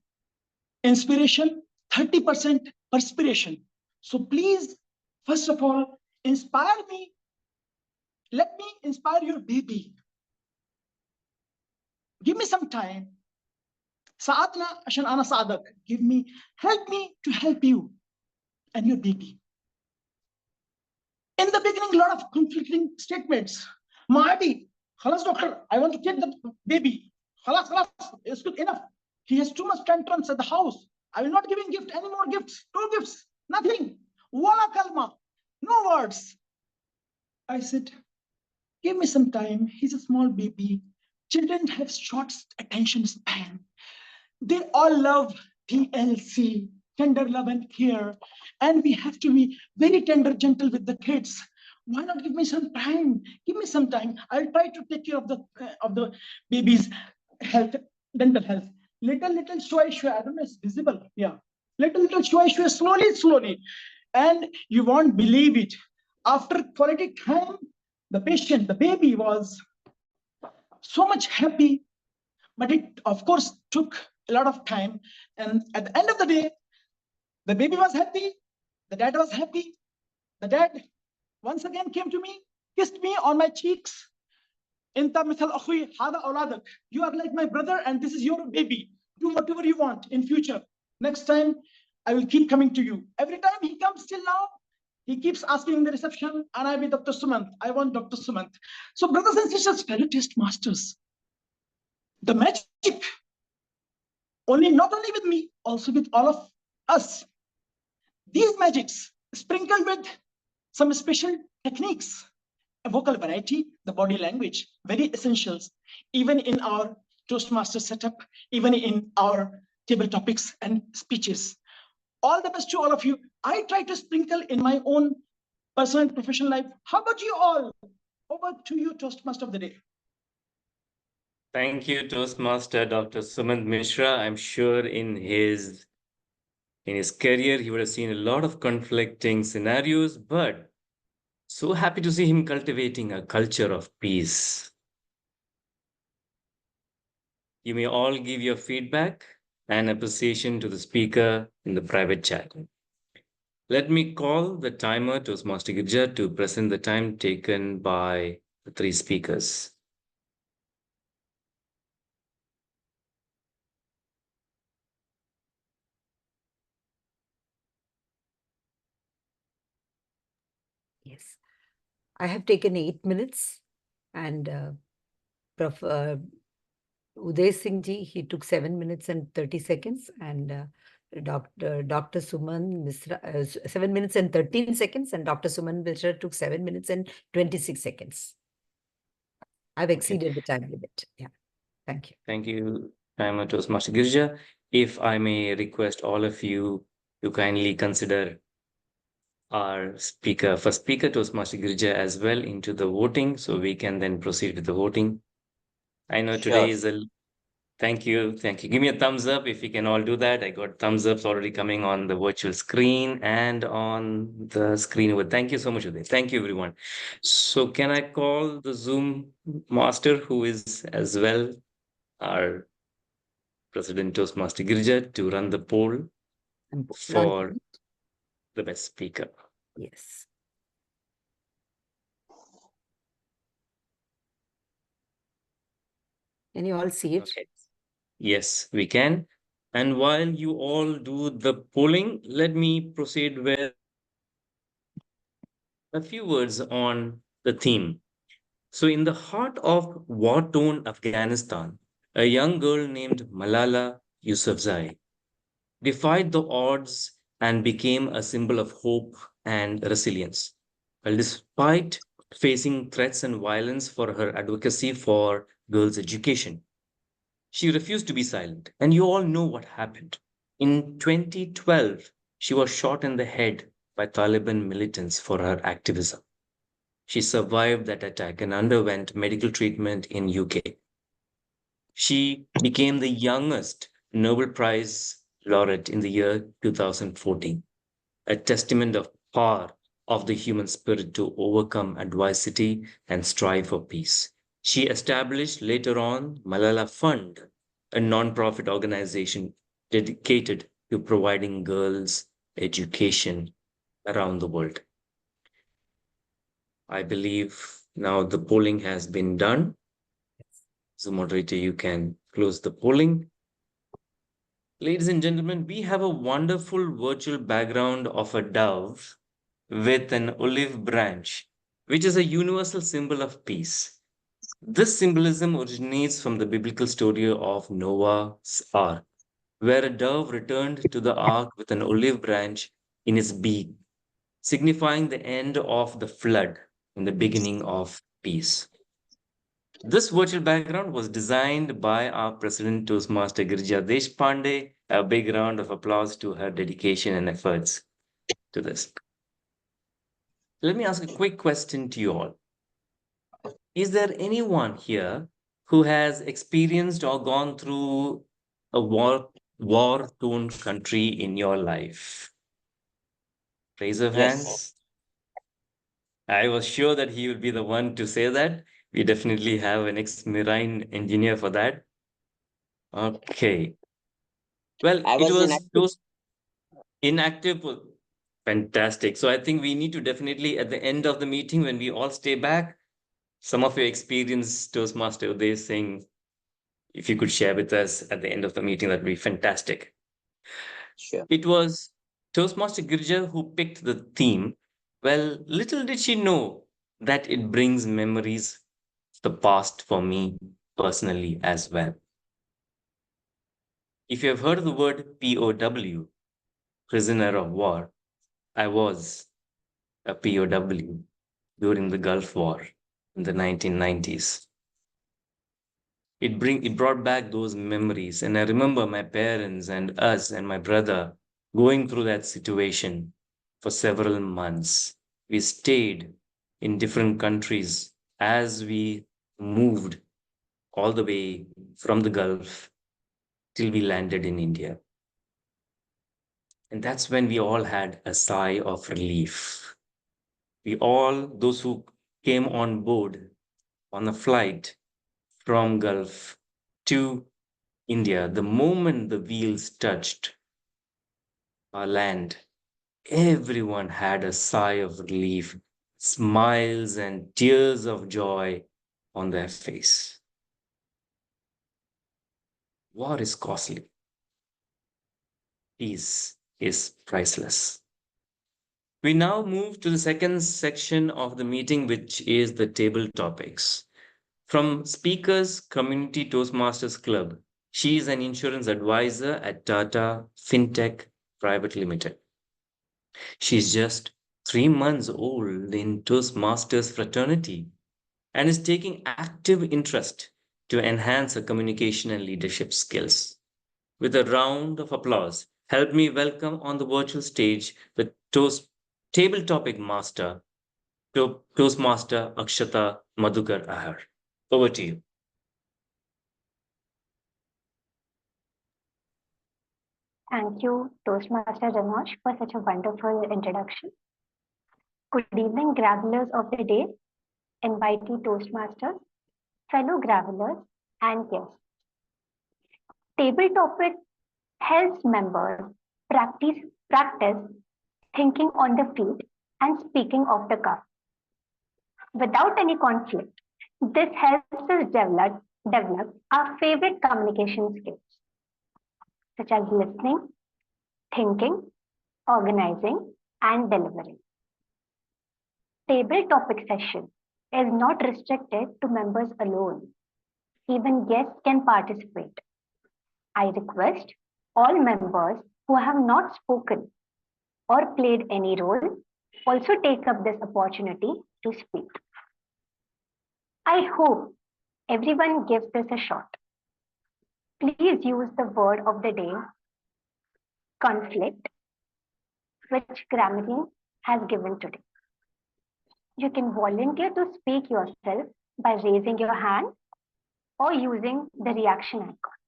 inspiration, 30% perspiration. So please, first of all, inspire me. Let me inspire your baby. Give me some time. Sa'atna ashan ana sa'adak. Help me to help you and your baby. In the beginning, a lot of conflicting statements. Maadi, khalas doctor, I want to take the baby. Khalas, it's good enough. He has too much tantrums at the house. I will not give him gift, any more gifts, 2 gifts, nothing. Wala kalma, no words. I said, give me some time. He's a small baby. Children have short attention span. They all love TLC, tender love and care. And we have to be very tender, gentle with the kids. Why not give me some time? Give me some time. I'll try to take care of the baby's health, dental health. Little shway, I don't know, it's visible. Yeah. Little shway, slowly. And you won't believe it. After quality time, the patient, the baby was so much happy, but it, of course, took a lot of time. And at the end of the day, the baby was happy, the dad was happy. The dad once again came to me, kissed me on my cheeks. Inta mithal akhi hada auladak. You are like my brother, and this is your baby. Do whatever you want in future. Next time, I will keep coming to you. Every time he comes till now, he keeps asking in the reception, and I be Dr. Sumant. I want Dr. Sumant. So, brothers and sisters, fellow test masters, the magic, not only with me, also with all of us. These magics sprinkled with some special techniques, a vocal variety, the body language, very essentials, even in our Toastmaster setup, even in our table topics and speeches. All the best to all of you. I try to sprinkle in my own personal and professional life. How about you all? Over to you, Toastmaster of the day. Thank you, Toastmaster Dr. Sumant Mishra. I'm sure in his career, he would have seen a lot of conflicting scenarios, but so happy to see him cultivating a culture of peace. You may all give your feedback and appreciation to the speaker in the private chat. Let me call the timer, Toastmaster Girija, to present the time taken by the three speakers. Yes. I have taken 8 minutes, and Prof. Uday Singh ji, he took 7 minutes and 30 seconds, and Dr. Sumant Mishra, 7 minutes and 13 seconds, and Dr. Sumant Mishra took 7 minutes and 26 seconds. I've exceeded the time limit. Yeah. Thank you. Thank you, timer Toastmaster Girija. If I may request all of you to kindly consider our first speaker, Toastmaster Girija, as well into the voting, so we can then proceed with the voting. I know today is a Thank you. Give me a thumbs up if you can all do that. I got thumbs ups already coming on the virtual screen and on the screen. Thank you so much, Uday. Thank you, everyone. So can I call the Zoom master, who is as well our President Toastmaster Girija, to run the poll for the best speaker? Yes. Can you all see it? Okay. Yes, we can. And while you all do the polling, let me proceed with a few words on the theme. So, in the heart of war-torn Afghanistan, a young girl named Malala Yousafzai defied the odds and became a symbol of hope and resilience. Well, despite facing threats and violence for her advocacy for girls' education, she refused to be silent. And you all know what happened. In 2012, she was shot in the head by Taliban militants for her activism. She survived that attack and underwent medical treatment in UK. She became the youngest Nobel Prize laureate in the year 2014, a testament of power of the human spirit to overcome adversity and strive for peace. She established later on Malala Fund, a non-profit organization dedicated to providing girls education around the world. I believe now the polling has been done. So moderator, you can close the polling. Ladies and gentlemen, we have a wonderful virtual background of a dove with an olive branch, which is a universal symbol of peace. This symbolism originates from the biblical story of Noah's Ark, where a dove returned to the ark with an olive branch in its beak, signifying the end of the flood and the beginning of peace. This virtual background was designed by our President Toastmaster Girija Deshpande. A big round of applause to her dedication and efforts to this. Let me ask a quick question to you all. Is there anyone here who has experienced or gone through a war-torn country in your life? Raise your hands. I was sure that he would be the one to say that. We definitely have an ex-marine engineer for that. Okay. Well, it was inactive. Fantastic. So I think we need to definitely, at the end of the meeting, when we all stay back, some of your experience, Toastmaster Uday Singh, if you could share with us at the end of the meeting, that'd be fantastic. Sure. It was Toastmaster Girija, who picked the theme, well, little did she know that it brings memories of the past for me personally as well. If you have heard of the word POW, prisoner of war, I was a POW during the Gulf War in the 1990s. It brought back those memories, and I remember my parents and us and my brother going through that situation for several months. We stayed in different countries as we moved all the way from the Gulf till we landed in India. And that's when we all had a sigh of relief. We all, those who came on board on a flight from Gulf to India, the moment the wheels touched our land, everyone had a sigh of relief, smiles and tears of joy on their face. War is costly. Peace is priceless. We now move to the second section of the meeting, which is the table topics. From Speakers Community Toastmasters Club, she is an insurance advisor at Tata FinTech Private Limited. She's just 3 months old in Toastmasters fraternity and is taking active interest to enhance her communication and leadership skills. With a round of applause, help me welcome on the virtual stage the table topic master, Toastmaster Akshata Madhukar Ahar. Over to you. Thank you, Toastmaster Renosh, for such a wonderful introduction. Good evening, gravelers of the day, invitee Toastmasters, fellow gravelers, and guests. Table topic helps members practice thinking on the feet and speaking off the cuff. Without any conflict, this helps us develop our favorite communication skills, such as listening, thinking, organizing, and delivering. Table topic session is not restricted to members alone. Even guests can participate. I request all members who have not spoken or played any role also take up this opportunity to speak. I hope everyone gives this a shot. Please use the word of the day, conflict, which Grammarian has given today. You can volunteer to speak yourself by raising your hand or using the reaction icon.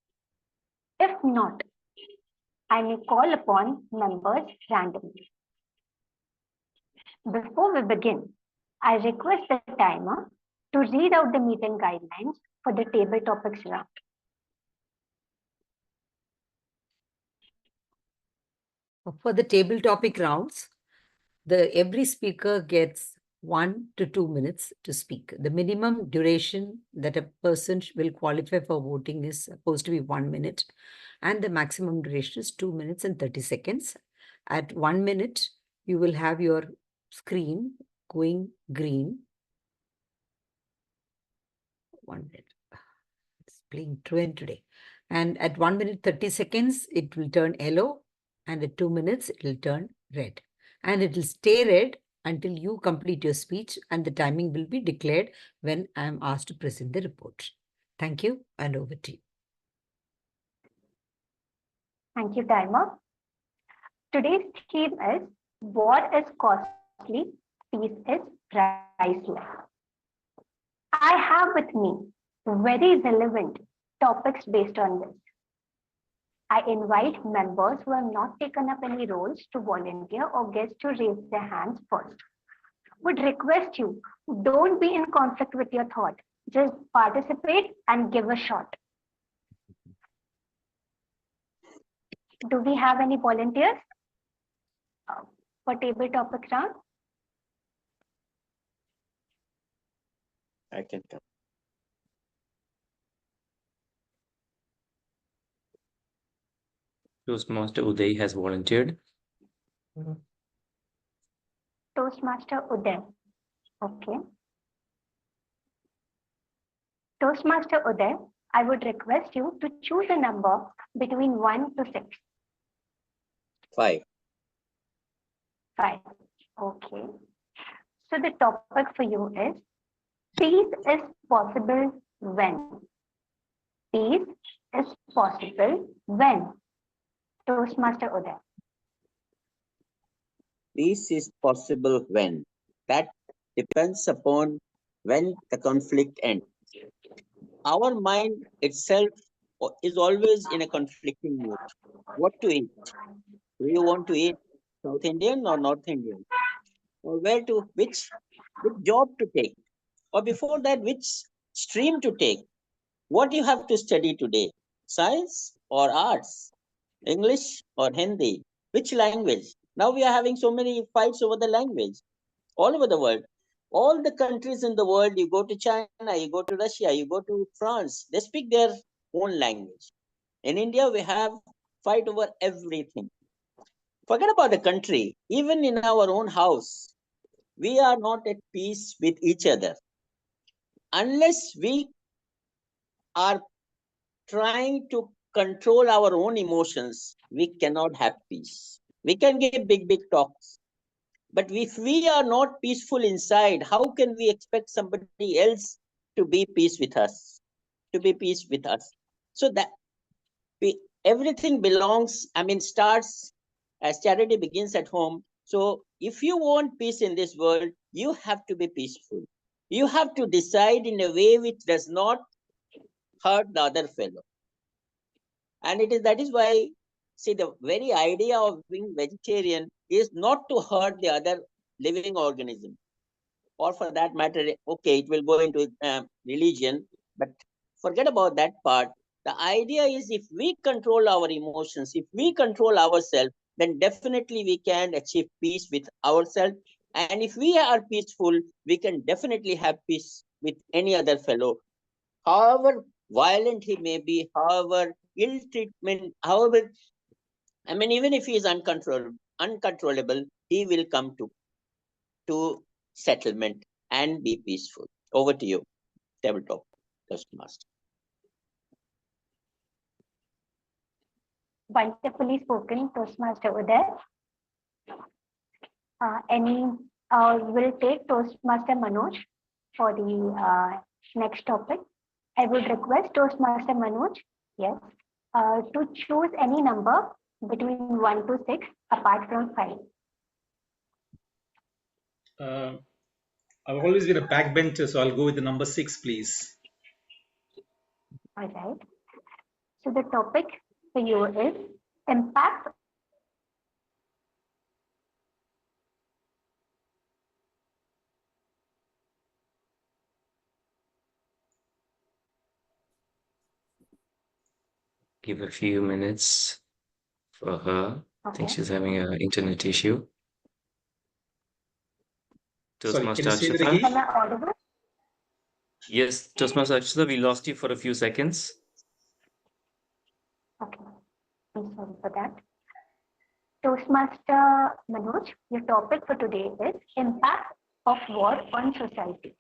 If not, I may call upon members randomly. Before we begin, I request the timer to read out the meeting guidelines for the table topics round. For the table topic rounds, every speaker gets 1 to 2 minutes to speak. The minimum duration that a person will qualify for voting is supposed to be 1 minute, and the maximum duration is 2 minutes and 30 seconds. At 1 minute, you will have your screen going green. 1 minute. It's playing truant today. And at 1 minute 30 seconds, it will turn yellow, and at 2 minutes, it will turn red. And it will stay red until you complete your speech, and the timing will be declared when I am asked to present the report. Thank you, and over to you. Thank you, timer. Today's theme is War is Costly, Peace is Priceless. I have with me very relevant topics based on this. I invite members who have not taken up any roles to volunteer or guests to raise their hands first. Would request you, don't be in conflict with your thought. Just participate and give a shot. Do we have any volunteers for table topic round? I can come. Toastmaster Uday has volunteered. Toastmaster Uday. Okay. Toastmaster Uday, I would request you to choose a number between 1 to 6. 5. 5. Okay. So the topic for you is peace is possible when? Peace is possible when? Toastmaster Uday. Peace is possible when? That depends upon when the conflict ends. Our mind itself is always in a conflicting mood. What to eat? Do you want to eat South Indian or North Indian? Or which job to take? Or before that, which stream to take? What you have to study today? Science or arts? English or Hindi? Which language? Now we are having so many fights over the language all over the world. All the countries in the world, you go to China, you go to Russia, you go to France, they speak their own language. In India, we have fight over everything. Forget about the country. Even in our own house, we are not at peace with each other. Unless we are trying to control our own emotions, we cannot have peace. We can give big talks. But if we are not peaceful inside, how can we expect somebody else to be peace with us? To be peace with us. So that everything starts as charity begins at home. So if you want peace in this world, you have to be peaceful. You have to decide in a way which does not hurt the other fellow. And that is why, see, the very idea of being vegetarian is not to hurt the other living organism. Or for that matter, okay, it will go into religion, but forget about that part. The idea is if we control our emotions, if we control ourselves, then definitely we can achieve peace with ourselves. And if we are peaceful, we can definitely have peace with any other fellow. However violent he may be, however ill treatment, even if he is uncontrollable, he will come to settlement and be peaceful. Over to you, Tabletop Toastmaster. Wonderfully spoken, Toastmaster Uday. We'll take Toastmaster Manoj for the next topic. I would request Toastmaster Manoj, yes, to choose any number between 1 to 6 apart from 5. I've always been a backbencher, so I'll go with the number 6, please. All right. So the topic for you is impact Give a few minutes for her. I think she's having an internet issue. Sorry, can you say Toastmaster that again? Am I audible? Yes, Toastmaster Akshita, we lost you for a few seconds. Okay, I'm sorry for that. Toastmaster Manoj, your topic for today is impact of war on society.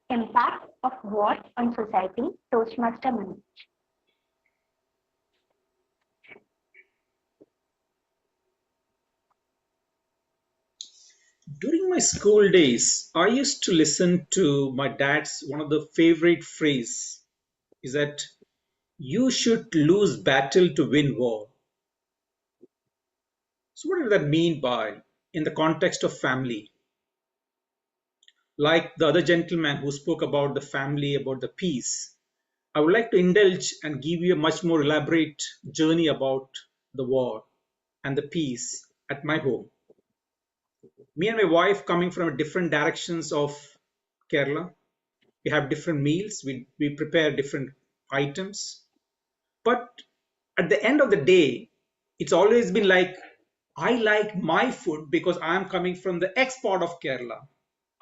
Impact of war on society, Toastmaster Manoj. During my school days, I used to listen to my dad's one of the favorite phrase is that you should lose battle to win war. So what does that mean by in the context of family? Like the other gentleman who spoke about the family, about the peace, I would like to indulge and give you a much more elaborate journey about the war and the peace at my home. Me and my wife coming from different directions of Kerala. We have different meals, we prepare different items. But at the end of the day, it's always been like, I like my food because I am coming from the X part of Kerala.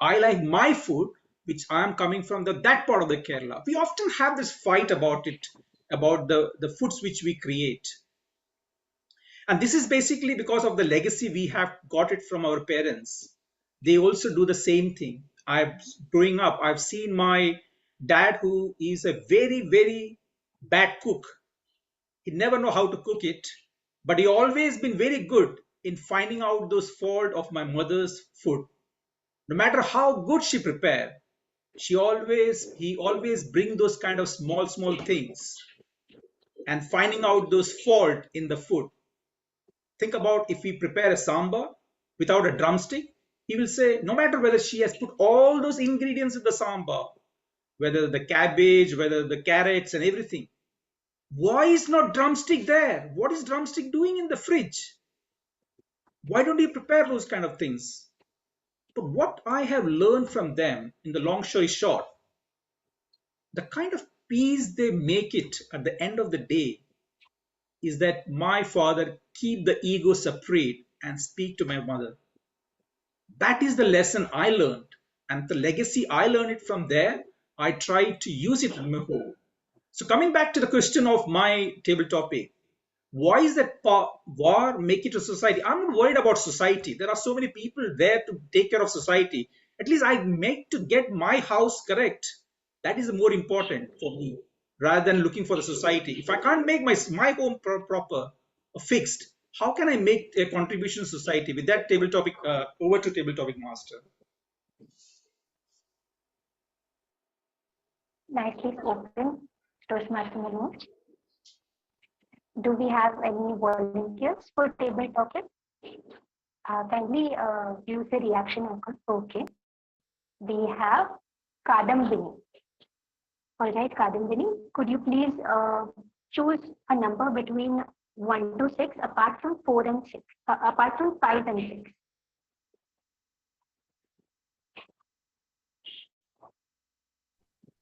I like my food, which I am coming from that part of the Kerala. We often have this fight about it, about the foods which we create. And this is basically because of the legacy we have got it from our parents. They also do the same thing. Growing up, I've seen my dad, who is a very, very bad cook. He never know how to cook it, but he always been very good in finding out those fault of my mother's food. No matter how good she prepare, he always bring those kind of small things and finding out those fault in the food. Think about if we prepare a sambar without a drumstick, he will say, no matter whether she has put all those ingredients in the sambar, whether the cabbage, whether the carrots and everything, why is not drumstick there? What is drumstick doing in the fridge? Why don't you prepare those kind of things? But what I have learned from them, in the long story short, the kind of peace they make it at the end of the day is that my father keep the ego separate and speak to my mother. That is the lesson I learned, and the legacy I learned it from there. I tried to use it in my home. So coming back to the question of my table topic, why is that war make it a society? I'm not worried about society. There are so many people there to take care of society. At least I make to get my house correct. That is more important for me rather than looking for the society. If I can't make my home proper or fixed, how can I make a contribution to society? With that table topic, over to table topic master. Nicely spoken, Toastmaster Manoj. Do we have any volunteers for table topic? Kindly use the reaction icon. Okay. We have Kadambini. All right, Kadambini, could you please choose a number between 1 to 6 apart from 4 and 6, apart from 5 and 6?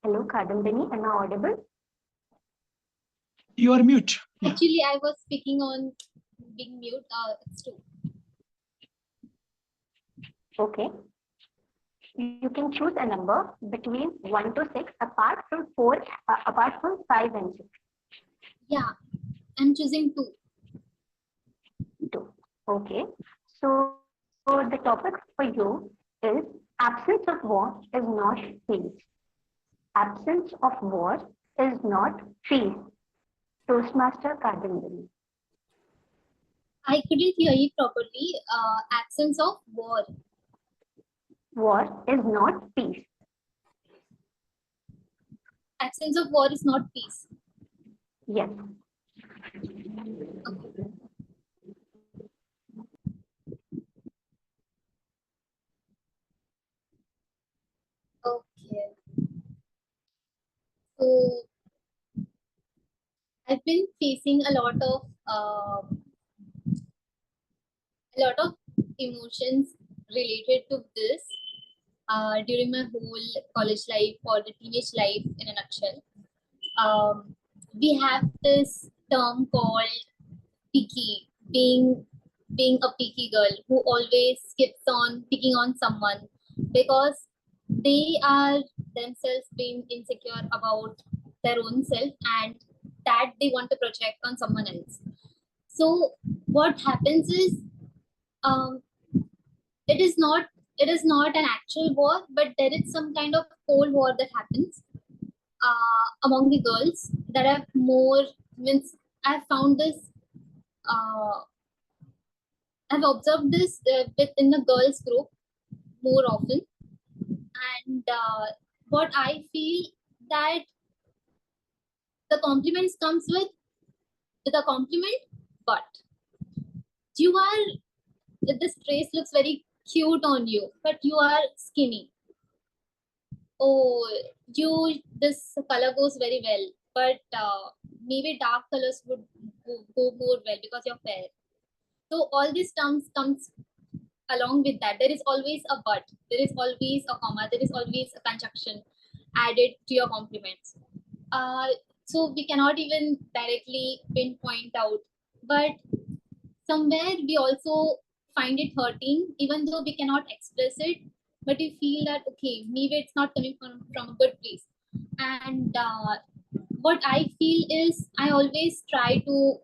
Hello, Kadambini, am I audible? You are mute. Actually, I was speaking on being mute. It's 2. Okay. You can choose a number between 1 to 6 apart from 4, apart from 5 and 6. Yeah, I'm choosing 2. 2. Okay. So the topic for you is absence of war is not peace. Absence of war is not peace. Toastmaster Kadambini. I couldn't hear you properly. Absence of war. War is not peace. Absence of war is not peace. Yes. Okay. So I've been facing a lot of emotions related to this during my whole college life or the teenage life in a nutshell. We have this term called picky, being a picky girl who always keeps on picking on someone because they are themselves being insecure about their own self and that they want to project on someone else. So what happens is it is not an actual war, but there is some kind of cold war that happens among the girls that have more means I've found this I've observed this within the girls group more often, and what I feel that the compliments comes with a compliment, but you are this dress looks very cute on you, but you are skinny. Oh, this color goes very well, but maybe dark colors would go more well because you're fair. So all these terms comes along with that. There is always a but, there is always a comma, there is always a conjunction added to your compliments. So we cannot even directly pinpoint out, but somewhere we also find it hurting, even though we cannot express it, but we feel that, okay, maybe it's not coming from a good place. And what I feel is I always try to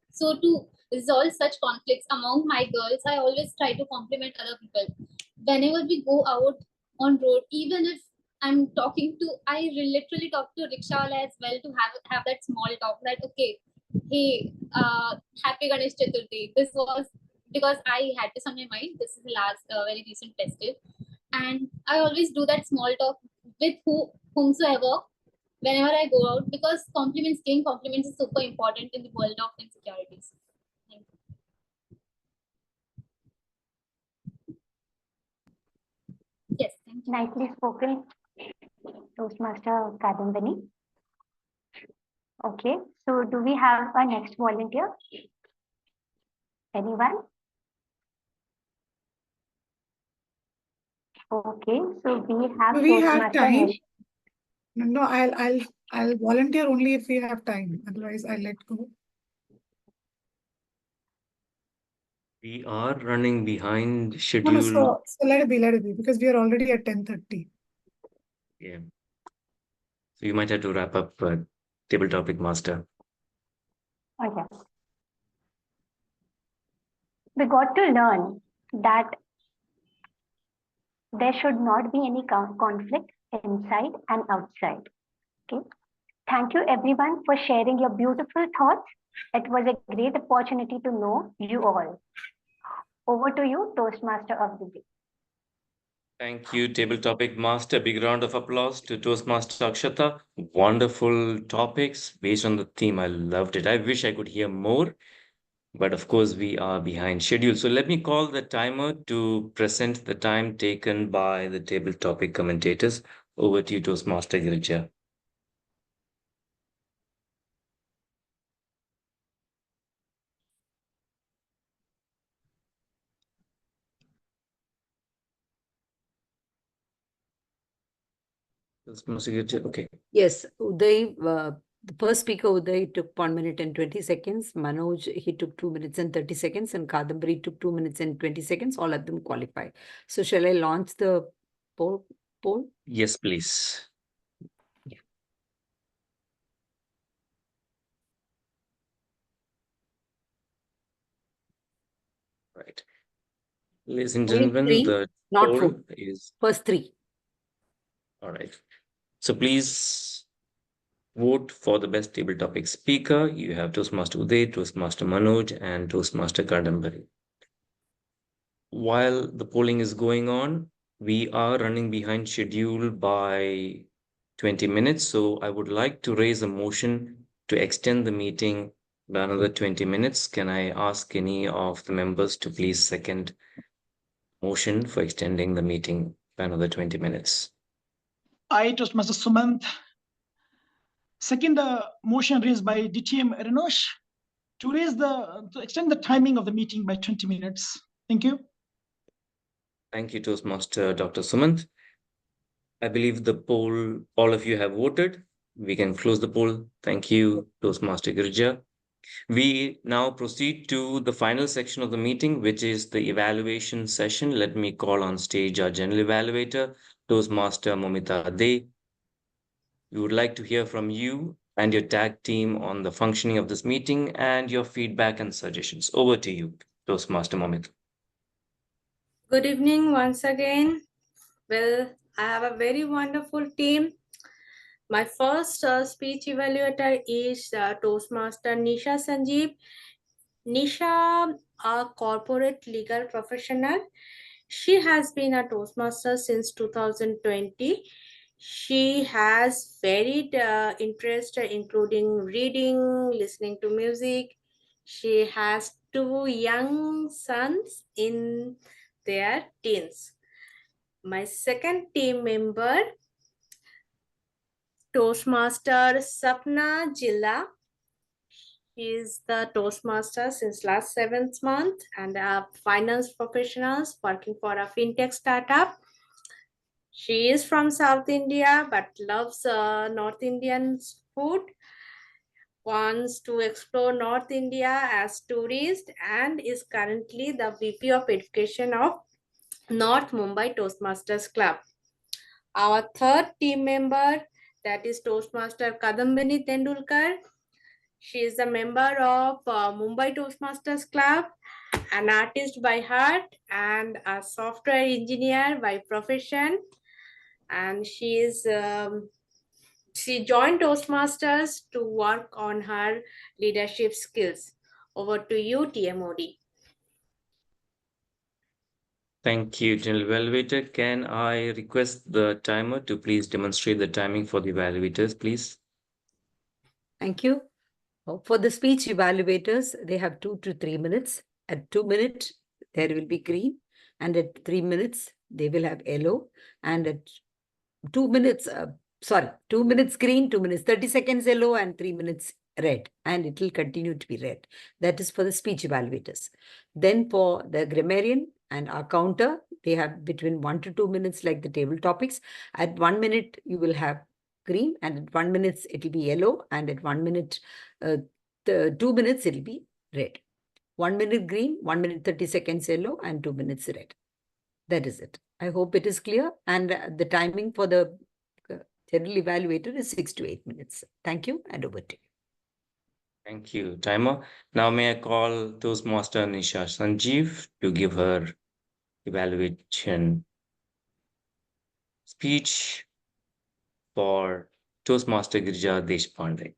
resolve such conflicts among my girls, I always try to compliment other people. Whenever we go out on road, even if I'm talking to, I literally talk to rickshaw as well to have that small talk that, okay, hey, happy Ganesh Chaturthi. This was because I had this on my mind. This is the last very recent festive. And I always do that small talk with whomsoever whenever I go out, because compliments, giving compliments is super important in the world of insecurities. Thank you. Yes, thank you. Nicely spoken, Toastmaster Kadambini. Okay, so do we have a next volunteer? Anyone? Okay, so we have Do we have Toastmaster time? Nisha. No, I'll volunteer only if we have time. Otherwise, I'll let go. We are running behind No, schedule. so let it be, because we are already at 10:30. Yeah. So you might have to wrap up, table topic master. Okay. We got to learn that there should not be any conflict inside and outside. Okay. Thank you everyone for sharing your beautiful thoughts. It was a great opportunity to know you all. Over to you, Toastmaster of the day. Thank you, table topic master. Big round of applause to Toastmaster Akshata. Wonderful topics based on the theme. I loved it. I wish I could hear more, but of course we are behind schedule. So let me call the timer to present the time taken by the table topic commentators. Over to you, Toastmaster Girija. Okay. Yes, Uday, the first speaker, Uday, took 1 minute and 20 seconds. Manoj, he took 2 minutes and 30 seconds. And Kadambini took 2 minutes and 20 seconds. All of them qualify. So shall I launch the poll? Yes, please. Yeah. Right. Ladies and Only gentlemen, three, the not poll 4. is... First 3. All right. So please vote for the best table topic speaker. You have Toastmaster Uday, Toastmaster Manoj, and Toastmaster Kadambini. While the polling is going on, we are running behind schedule by 20 minutes. So I would like to raise a motion to extend the meeting by another 20 minutes. Can I ask any of the members to please second motion for extending the meeting by another 20 minutes? I, Toastmaster Sumant, second motion raised by DTM Renosh to extend the timing of the meeting by 20 minutes. Thank you. Thank you, Toastmaster Dr. Sumant. I believe the poll, all of you have voted. We can close the poll. Thank you, Toastmaster Girija. We now proceed to the final section of the meeting, which is the evaluation session. Let me call on stage our general evaluator, Toastmaster Momita Dey. We would like to hear from you and your tag team on the functioning of this meeting and your feedback and suggestions. Over to you, Toastmaster Momita. Good evening once again. Well, I have a very wonderful team. My first speech evaluator is Toastmaster Nisha Sanjeev. Nisha, a corporate legal professional. She has been a Toastmaster since 2020. She has varied interests, including reading, listening to music. She has 2 young sons in their teens. My second team member, Toastmaster Swapna Jilla. She is the Toastmaster since last 7th month and a finance professional working for a fintech startup. She is from South India but loves North Indian food, wants to explore North India as tourist, and is currently the VP of Education of North Mumbai Toastmasters Club. Our third team member, that is Toastmaster Kadambini Tendulkar. She is a member of Mumbai Toastmasters Club, an artist by heart, and a software engineer by profession. And she joined Toastmasters to work on her leadership skills. Over to you, TMoD. Thank you, General Evaluator. Can I request the timer to please demonstrate the timing for the evaluators, please? Thank you. For the speech evaluators, they have 2 to 3 minutes. At 2 minutes, there will be green. And at 3 minutes, they will have yellow. And at 2 minutes, 2 minutes green, 2 minutes, 30 seconds yellow, and 3 minutes red. And it will continue to be red. That is for the speech evaluators. Then for the grammarian and AhCounter, they have between 1 to 2 minutes like the table topics. At 1 minute, you will have green, and at 1 minute, it will be yellow, and at 1 minute, 2 minutes, it will be red. 1 minute green, 1 minute 30 seconds yellow, and 2 minutes red. That is it. I hope it is clear. And the timing for the general evaluator is 6 to 8 minutes. Thank you, and over to you. Thank you, timer. Now may I call Toastmaster Nisha Sanjeev to give her evaluation speech for Toastmaster Girija Deshpande.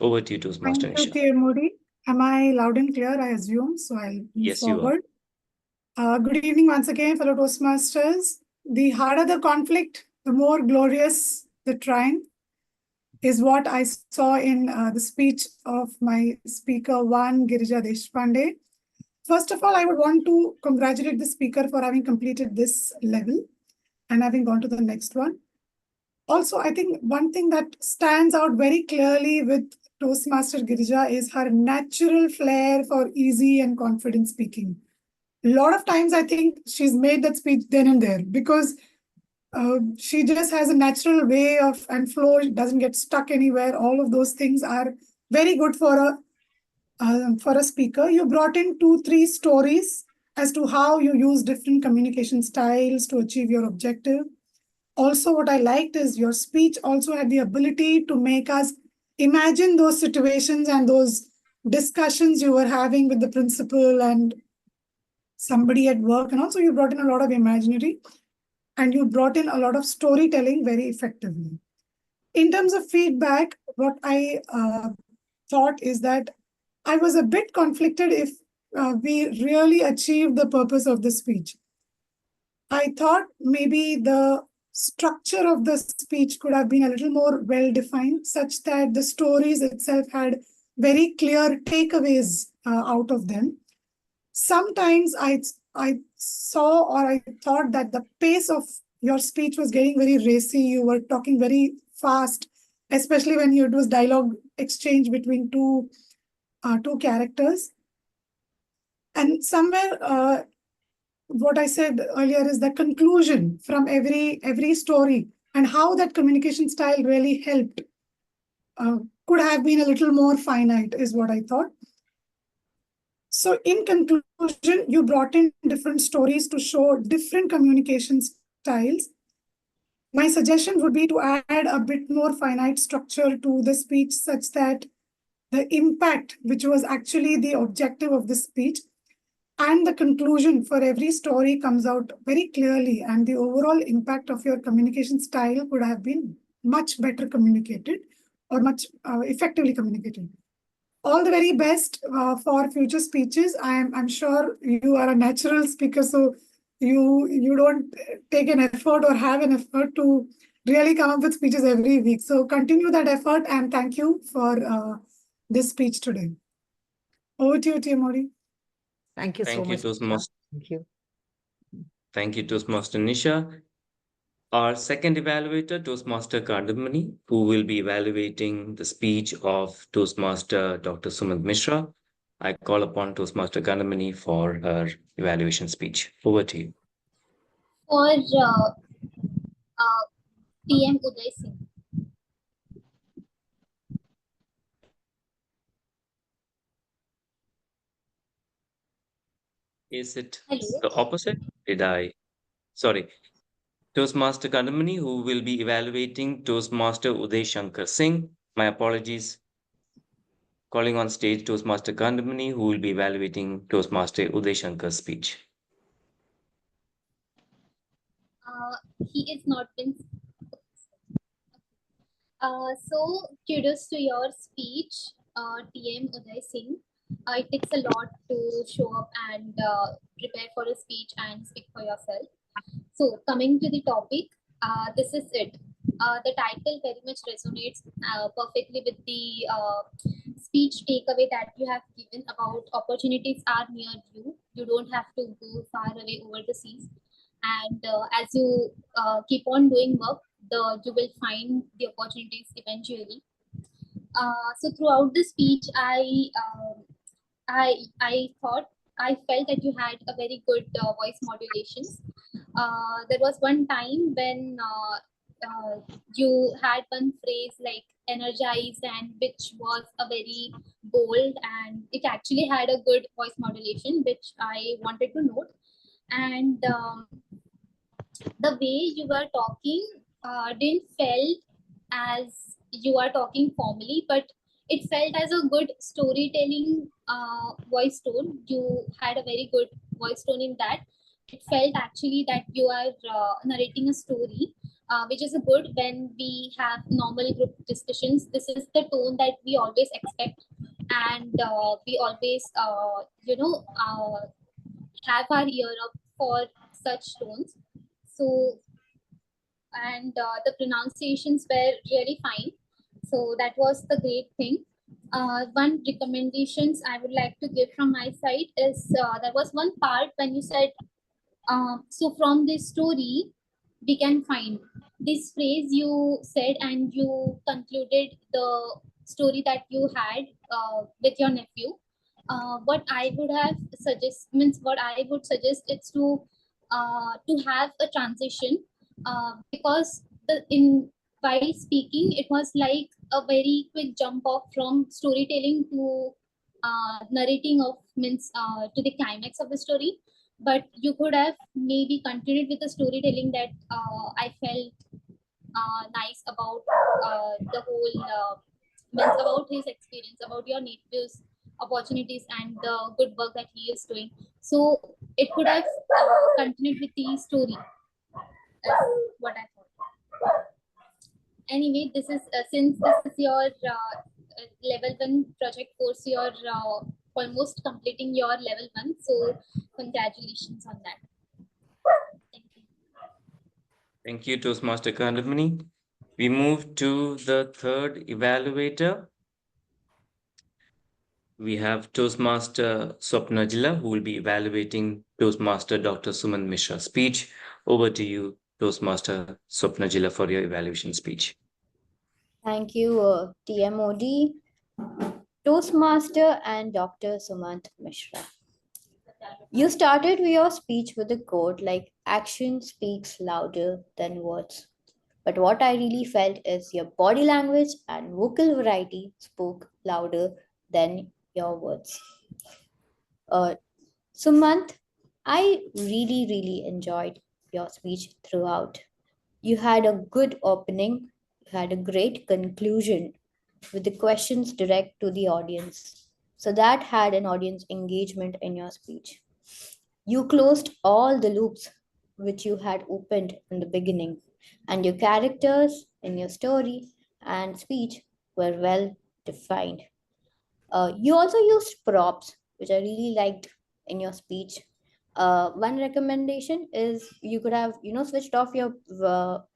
Over to you, Toastmaster Thank Nisha. you, TMoD. Am I loud and clear, I assume? So I'll move Yes, you are. forward. Good evening once again, fellow Toastmasters. The harder the conflict, the more glorious the triumph, is what I saw in the speech of my speaker one, Girija Deshpande. First of all, I would want to congratulate the speaker for having completed this level and having gone to the next one. Also, I think one thing that stands out very clearly with Toastmaster Girija is her natural flair for easy and confident speaking. A lot of times, I think she's made that speech then and there because she just has a natural way of and flow. It doesn't get stuck anywhere. All of those things are very good for a speaker. You brought in 2-3 stories as to how you use different communication styles to achieve your objective. Also, what I liked is your speech also had the ability to make us imagine those situations and those discussions you were having with the principal and somebody at work. And also you brought in a lot of imaginary and you brought in a lot of storytelling very effectively. In terms of feedback, what I thought is that I was a bit conflicted if we really achieved the purpose of the speech. I thought maybe the structure of the speech could have been a little more well-defined, such that the stories itself had very clear takeaways out of them. Sometimes I saw or I thought that the pace of your speech was getting very racy. You were talking very fast, especially when it was dialogue exchange between two characters. And somewhere, what I said earlier is the conclusion from every story and how that communication style really helped could have been a little more finite is what I thought. So in conclusion, you brought in different stories to show different communication styles. My suggestion would be to add a bit more finite structure to the speech such that the impact, which was actually the objective of the speech, and the conclusion for every story comes out very clearly, and the overall impact of your communication style could have been much better communicated or much effectively communicated. All the very best for future speeches. I'm sure you are a natural speaker, so you don't take an effort or have an effort to really come up with speeches every week. So continue that effort, and thank you for this speech today. Over to you, TMoD. Thank you so much. Toastmaster. Thank you. Thank you, Toastmaster Nisha. Our second evaluator, Toastmaster Kadambini, who will be evaluating the speech of Toastmaster Dr. Sumant Mishra. I call upon Toastmaster Kadambini for her evaluation speech. Over to you. For PM Uday Singh. Is it Hello. the opposite? Sorry. Toastmaster Kadambini, who will be evaluating Toastmaster Uday Shankar Singh. My apologies. calling on stage Toastmaster Kadambini, who will be evaluating Toastmaster Uday Shankar's speech. He is not been. So kudos to your speech, TM Uday Singh. It takes a lot to show up and prepare for a speech and speak for yourself. So coming to the topic, this is it. The title very much resonates perfectly with the speech takeaway that you have given about opportunities are near you. You don't have to go far away over the seas. And as you keep on doing work, you will find the opportunities eventually. So throughout the speech, I thought I felt that you had a very good voice modulations. There was one time when you had one phrase like energized, and which was a very bold, and it actually had a good voice modulation, which I wanted to note. And the way you were talking didn't felt as you are talking formally, but it felt as a good storytelling voice tone. You had a very good voice tone in that. It felt actually that you are narrating a story, which is a good when we have normal group discussions. This is the tone that we always expect, and we always, have our ear up for such tones. So, and the pronunciations were really fine. So that was the great thing. One recommendations I would like to give from my side is there was one part when you said, so from this story, we can find this phrase you said, and you concluded the story that you had with your nephew. What I would have what I would suggest is to have a transition, because in by speaking it was like a very quick jump off from storytelling to narrating of to the climax of the story. But you could have maybe continued with the storytelling that I felt nice about the whole about his experience, about your nephew's opportunities and the good work that he is doing. So it could have continued with the story. That's what I thought. Anyway, this is since this is your level 1 project course, you're almost completing your level 1. So congratulations on that. Thank you. Thank you, Toastmaster Kadambini. We move to the third evaluator. We have Toastmaster Swapna Jilla, who will be evaluating Toastmaster Dr. Sumant Mishra's speech. Over to you, Toastmaster Swapna Jilla, for your evaluation speech. Thank you, TMoD, Toastmaster and Dr. Sumant Mishra. You started your speech with a quote like, action speaks louder than words. But what I really felt is your body language and vocal variety spoke louder than your words. Sumant, I really enjoyed your speech throughout. You had a good opening, you had a great conclusion with the questions direct to the audience. So that had an audience engagement in your speech. You closed all the loops which you had opened in the beginning, and your characters in your story and speech were well defined. You also used props, which I really liked in your speech. One recommendation is you could have switched off your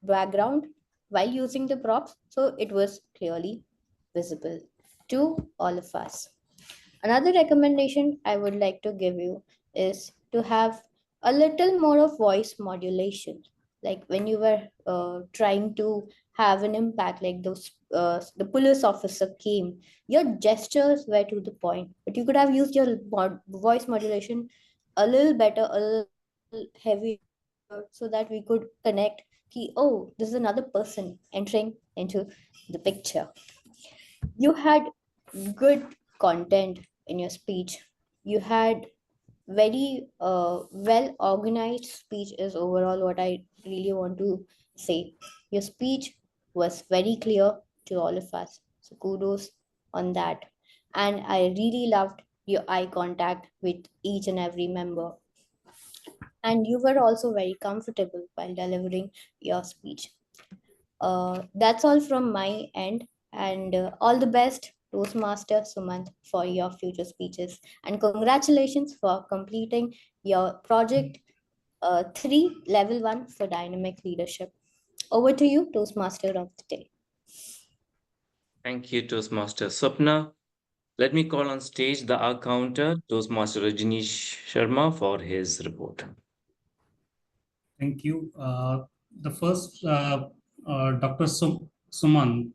background while using the props, so it was clearly visible to all of us. Another recommendation I would like to give you is to have a little more of voice modulation. Like when you were trying to have an impact, like the police officer came, your gestures were to the point, but you could have used your voice modulation a little better, a little heavier, so that we could connect. Oh, this is another person entering into the picture. You had good content in your speech. You had very well organized speech is overall what I really want to say. Your speech was very clear to all of us. So kudos on that. And I really loved your eye contact with each and every member. And you were also very comfortable while delivering your speech. That's all from my end, and all the best, Toastmaster Sumant, for your future speeches. And congratulations for completing your project 3, level 1 for dynamic leadership. Over to you, Toastmaster of the day. Thank you, Toastmaster Swapna. Let me call on stage the AhCounter, Toastmaster Rajneesh Sharma, for his report. Thank you. The first, Dr. Suman,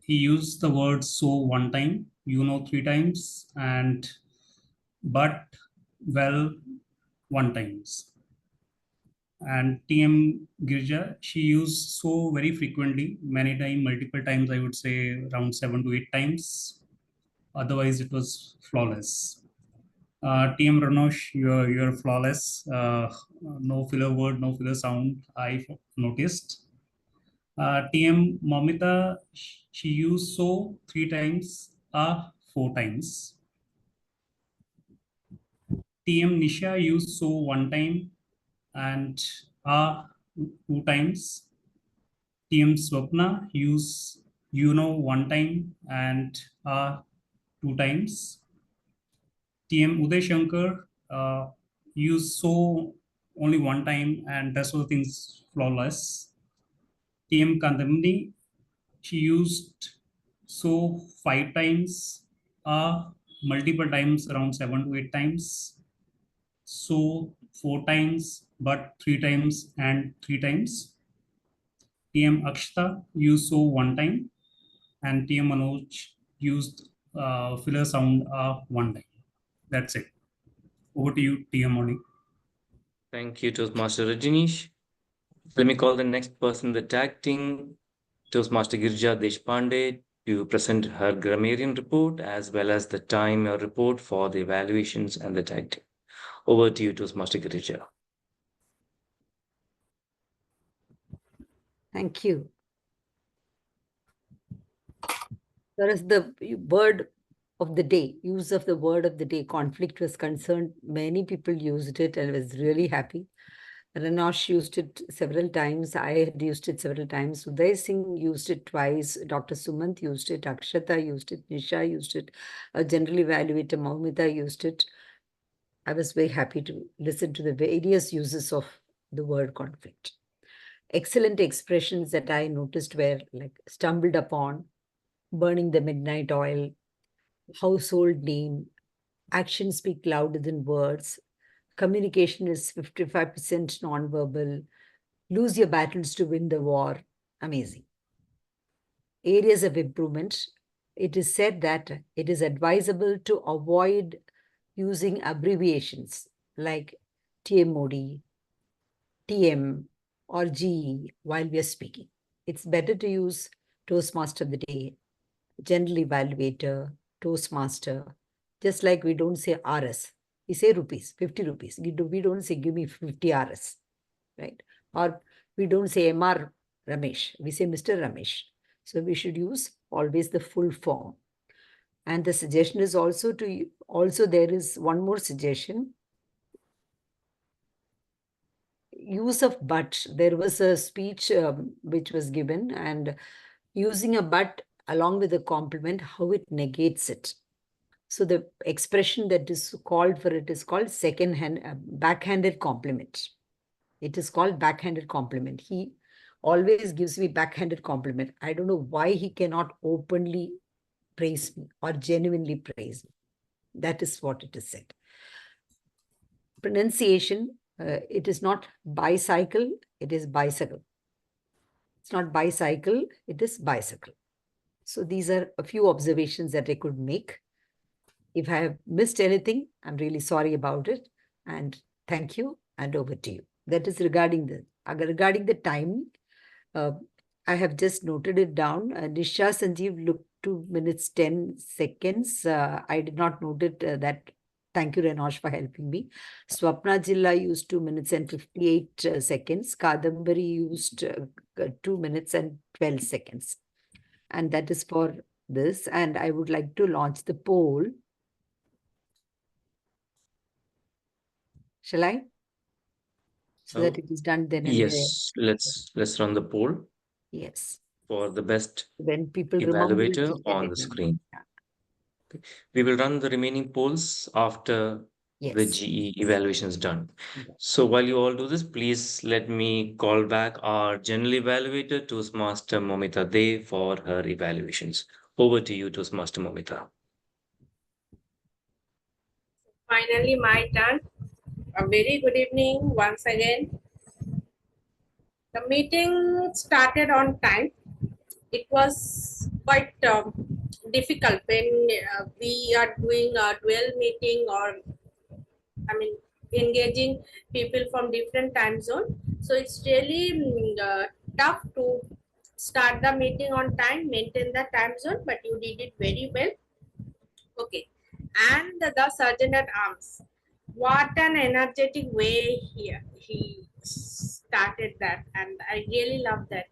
he used the word so one time, 3 times, and but, well, 1 times. And Girija, she used so very frequently, many times, multiple times, I would say around 7 to 8 times. Otherwise, it was flawless. Renosh, you're flawless. No filler word, no filler sound, I noticed. Momita, she used so 3 times, 4 times. Nisha used so 1 time and 2 times. Swapna used 1 time and 2 times. Uday Shankar used so only 1 time, and that's why things flawless. Kadambini, she used so 5 times, multiple times, around 7 to 8 times. So 4 times, but 3 times and 3 times. Akshita used so 1 time, and Manoj used filler sound 1 time. That's it. Over to you, TMoD. Thank you, Toastmaster Rajneesh. Let me call the next person, the tag team, Toastmaster Girija Deshpande, to present her Grammarian report as well as the timer report for the evaluations and the tag team. Over to you, Toastmaster Girija. Thank you. There is the word of the day, use of the word of the day. Conflict was concerned. Many people used it and was really happy. Renosh used it several times. I had used it several times. Uday Singh used it twice. Dr. Sumant used it. Akshata used it. Nisha used it. A general evaluator, Maumita, used it. I was very happy to listen to the various uses of the word conflict. Excellent expressions that I noticed were like stumbled upon, burning the midnight oil, household name, actions speak louder than words, communication is 55% nonverbal, lose your battles to win the war. Amazing. Areas of improvement. It is said that it is advisable to avoid using abbreviations like TMoD, TM, or GE while we are speaking. It's better to use Toastmaster of the day, General Evaluator, Toastmaster, just like we don't say RS. We say rupees, 50 rupees. We don't say give me 50 RS, right? Or we don't say MR Ramesh. We say Mr. Ramesh. So we should use always the full form. And the suggestion is also there is one more suggestion. Use of but. There was a speech which was given, and using a but along with a compliment, how it negates it. So the expression that is called for it is called backhanded compliment. It is called backhanded compliment. He always gives me backhanded compliment. I don't know why he cannot openly praise me or genuinely praise me. That is what it is said. Pronunciation, it is not bicycle, it is bicycle. It's not bicycle, it is bicycle. So these are a few observations that I could make. If I have missed anything, I'm really sorry about it. And thank you, and over to you. That is regarding the time. I have just noted it down. Nisha, Sanjeev looked 2 minutes, 10 seconds. I did not note it that. Thank you, Renosh, for helping me. Swapna, Jilla used 2 minutes and 58 seconds. Kadambini used 2 minutes and 12 seconds. And that is for this, and I would like to launch the poll. Shall I? So that it is done then and there. Yes, let's run the poll Yes. for the best When people remember it, evaluator they'll get on it the in. screen. Yeah. We will run the remaining polls after the Yes. GE evaluation is done. So while you all do this, please let me call back our general evaluator, Toastmaster Momita De, for her evaluations. Over to you, Toastmaster Momita. Finally, my turn. A very good evening once again. The meeting started on time. It was quite difficult when we are doing a dual meeting, or engaging people from different time zone. So it's really tough to start the meeting on time, maintain the time zone, but you did it very well. Okay. And the Sergeant at Arms. What an energetic way he started that, and I really love that.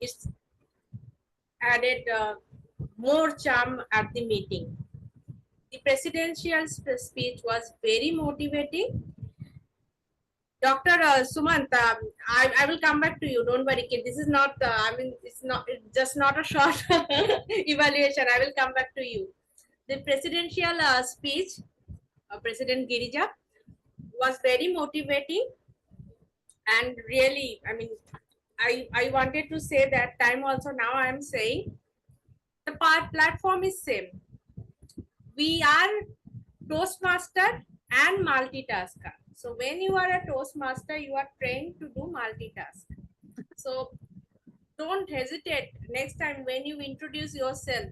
It's added more charm at the meeting. The presidential speech was very motivating. Dr. Sumant, I will come back to you. Don't worry, kid. This is not, it's just not a short evaluation. I will come back to you. The presidential speech, President Girija, was very motivating, and really, I wanted to say that time also. Now I am saying the platform is same. We are Toastmaster and multitasker. So when you are a Toastmaster, you are trained to do multitask. So don't hesitate. Next time when you introduce yourself,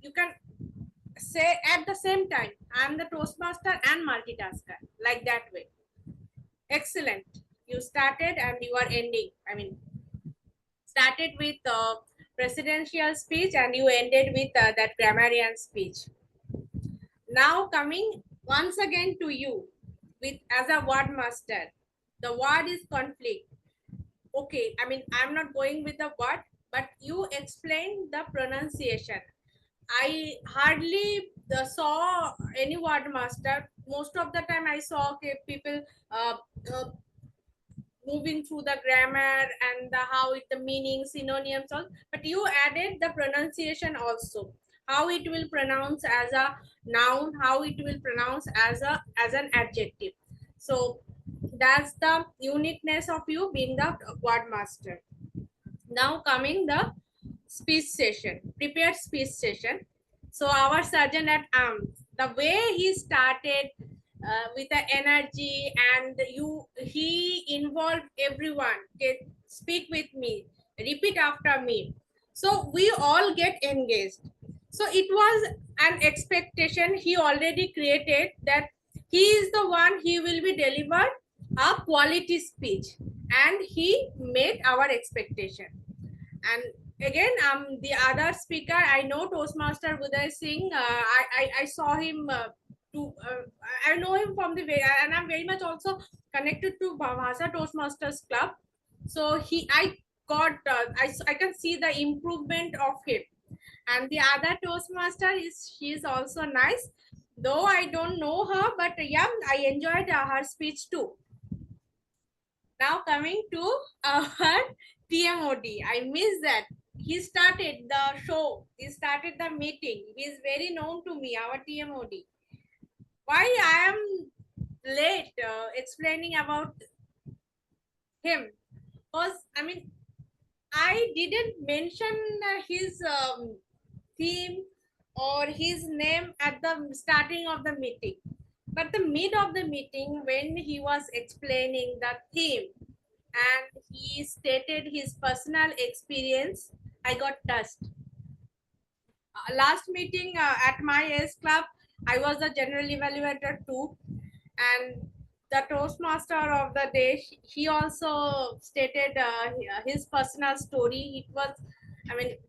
you can say at the same time, I'm the Toastmaster and multitasker, like that way. Excellent. You started and you are ending. Started with presidential speech and you ended with that grammarian speech. Now coming once again to you with as a word master. The word is conflict. Okay, I'm not going with the word, but you explain the pronunciation. I hardly saw any word master. Most of the time I saw people moving through the grammar and how the meaning, synonyms, all. But you added the pronunciation also. How it will pronounce as a noun, how it will pronounce as an adjective. So that's the uniqueness of you being the word master. Now coming the speech session, prepared speech session. So our Sergeant at Arms, the way he started with the energy, and he involved everyone. Okay, speak with me, repeat after me. So we all get engaged. So it was an expectation he already created that he is the one, he will be delivered a quality speech, and he met our expectation. And again, the other speaker, I know Toastmaster Uday Singh. I saw him I know him from the way, and I'm very much also connected to Bhasha Toastmasters Club. So I can see the improvement of him. And the other Toastmaster she is also nice, though I don't know her, but yeah, I enjoyed her speech too. Now coming to our TMoD, I miss that. He started the show, he started the meeting. He is very known to me, our TMoD. Why I am late explaining about him? Because I didn't mention his theme or his name at the starting of the meeting. But the mid of the meeting, when he was explaining the theme and he stated his personal experience, I got touched. Last meeting at my ACE club, I was the general evaluator too, and the Toastmaster of the day, he also stated his personal story. It was,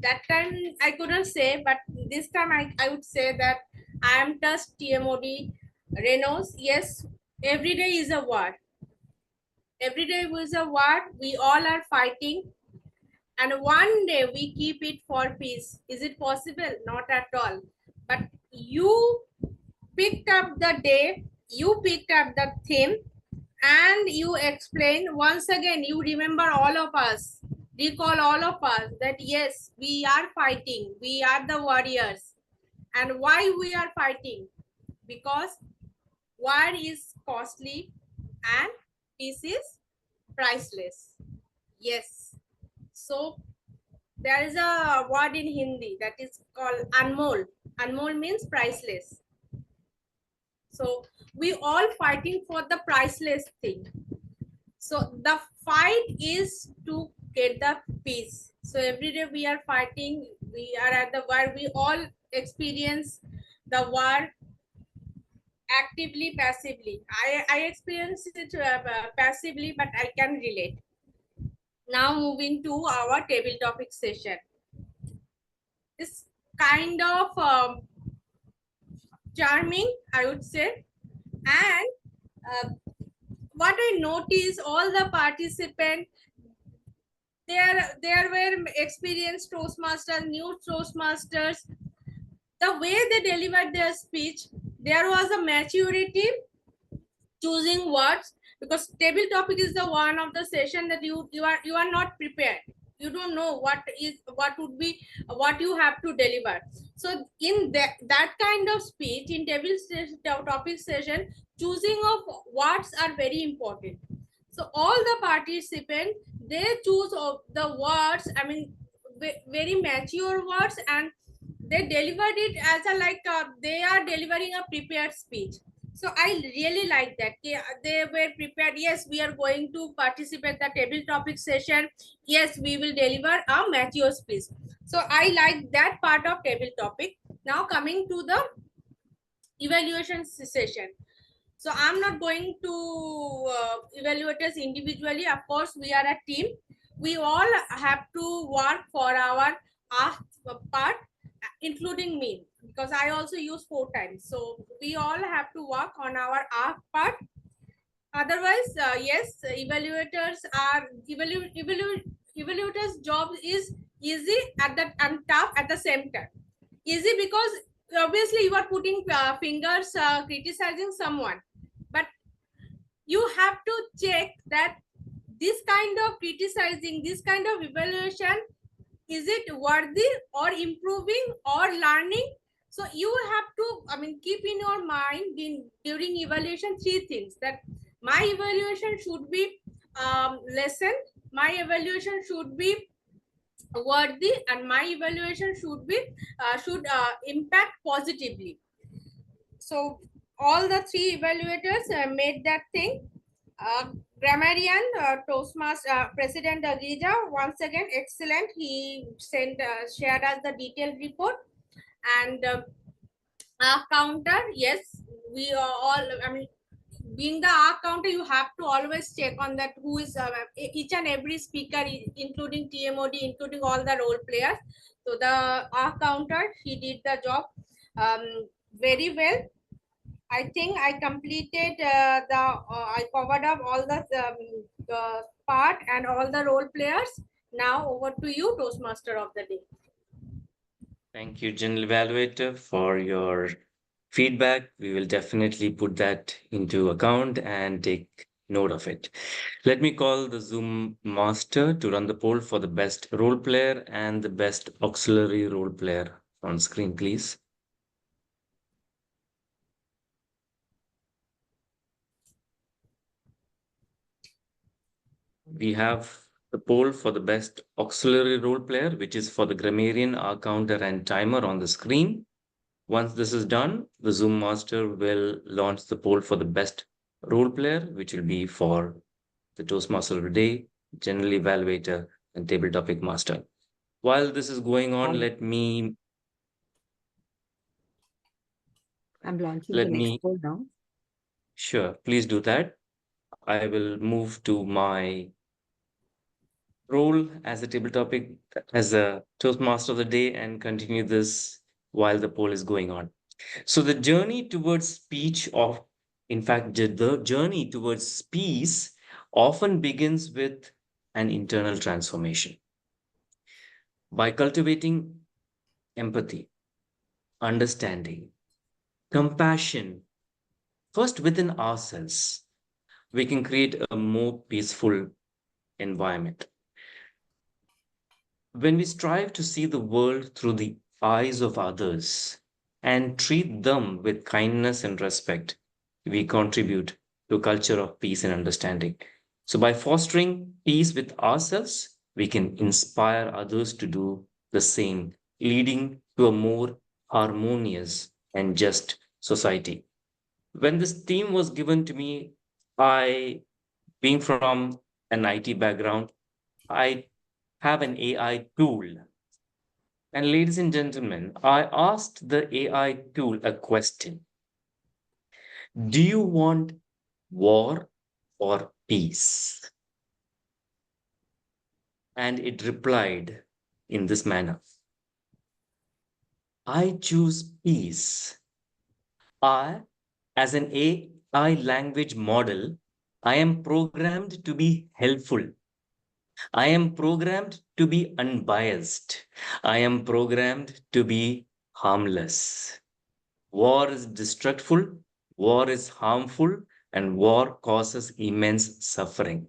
that time I couldn't say, but this time I would say that I am touched. TMoD, Renosh, yes, every day is a word. Every day is a word. We all are fighting. and one day we keep it for peace. Is it possible? Not at all. But you picked up the day, you picked up the theme, and you explain once again. You remember all of us, recall all of us that yes, we are fighting, we are the warriors. And why we are fighting? Because war is costly and peace is priceless. Yes. So there is a word in Hindi that is called anmol. Anmol means priceless. So we all fighting for the priceless thing. So the fight is to get the peace. So every day we are fighting, we are at the war, we all experience the war actively, passively. I experience it passively, but I can relate. Now moving to our table topic session. It's kind of charming, I would say. And what I noticed, all the participants, there were experienced Toastmasters, new Toastmasters. The way they delivered their speech, there was a maturity, choosing words, because table topic is the one of the session that you are not prepared. You don't know what would be what you have to deliver. So in that kind of speech, in topic session, choosing of words are very important. So all the participants, they choose of the words, I mean very mature words, and they delivered it as a like they are delivering a prepared speech. So I really like that. They were prepared. Yes, we are going to participate the table topic session. Yes, we will deliver a mature speech. So I like that part of table topic. Now coming to the evaluation session. So I'm not going to evaluators individually. Of course, we are a team. We all have to work for our part, including me, because I also use 4 times. So we all have to work on our part. Otherwise, yes, evaluators job is easy and tough at the same time. Easy because obviously you are putting fingers criticizing someone, but you have to check that this kind of criticizing, this kind of evaluation, is it worthy or improving or learning? So you have to, I mean, keep in your mind during evaluation 3 things: that my evaluation should be lesson, my evaluation should be worthy, and my evaluation should be impact positively. So all the 3 evaluators made that thing. Grammarian, Toastmaster President Girija, once again excellent. He shared us the detailed report. And AhCounter, yes, we are all, I mean, being the AhCounter, you have to always check on that who is each and every speaker, including TMoD, including all the role players. So the AhCounter, he did the job very well. I think I completed I covered up all the part and all the role players. Now over to you, Toastmaster of the day. Thank you, General Evaluator, for your feedback. We will definitely put that into account and take note of it. Let me call the Zoom master to run the poll for the best role player and the best auxiliary role player on screen, please. We have the poll for the best auxiliary role player, which is for the Grammarian, AhCounter, and timer on the screen. Once this is done, the Zoom master will launch the poll for the best role player, which will be for the Toastmaster of the day, General Evaluator, and Table Topic Master. While this is going on, I'm launching the next poll now. Sure, please do that. I will move to my role as a table topic, as a Toastmaster of the day, and continue this while the poll is going on. So the journey towards the journey towards peace often begins with an internal transformation. By cultivating empathy, understanding, compassion, first within ourselves, we can create a more peaceful environment. When we strive to see the world through the eyes of others and treat them with kindness and respect, we contribute to a culture of peace and understanding. So, by fostering peace with ourselves, we can inspire others to do the same, leading to a more harmonious and just society. When this theme was given to me, I, being from an IT background, I have an AI tool. And ladies and gentlemen, I asked the AI tool a question. Do you want war or peace? And it replied in this manner. I choose peace. I, as an AI language model, I am programmed to be helpful. I am programmed to be unbiased. I am programmed to be harmless. War is destructive, war is harmful, and war causes immense suffering.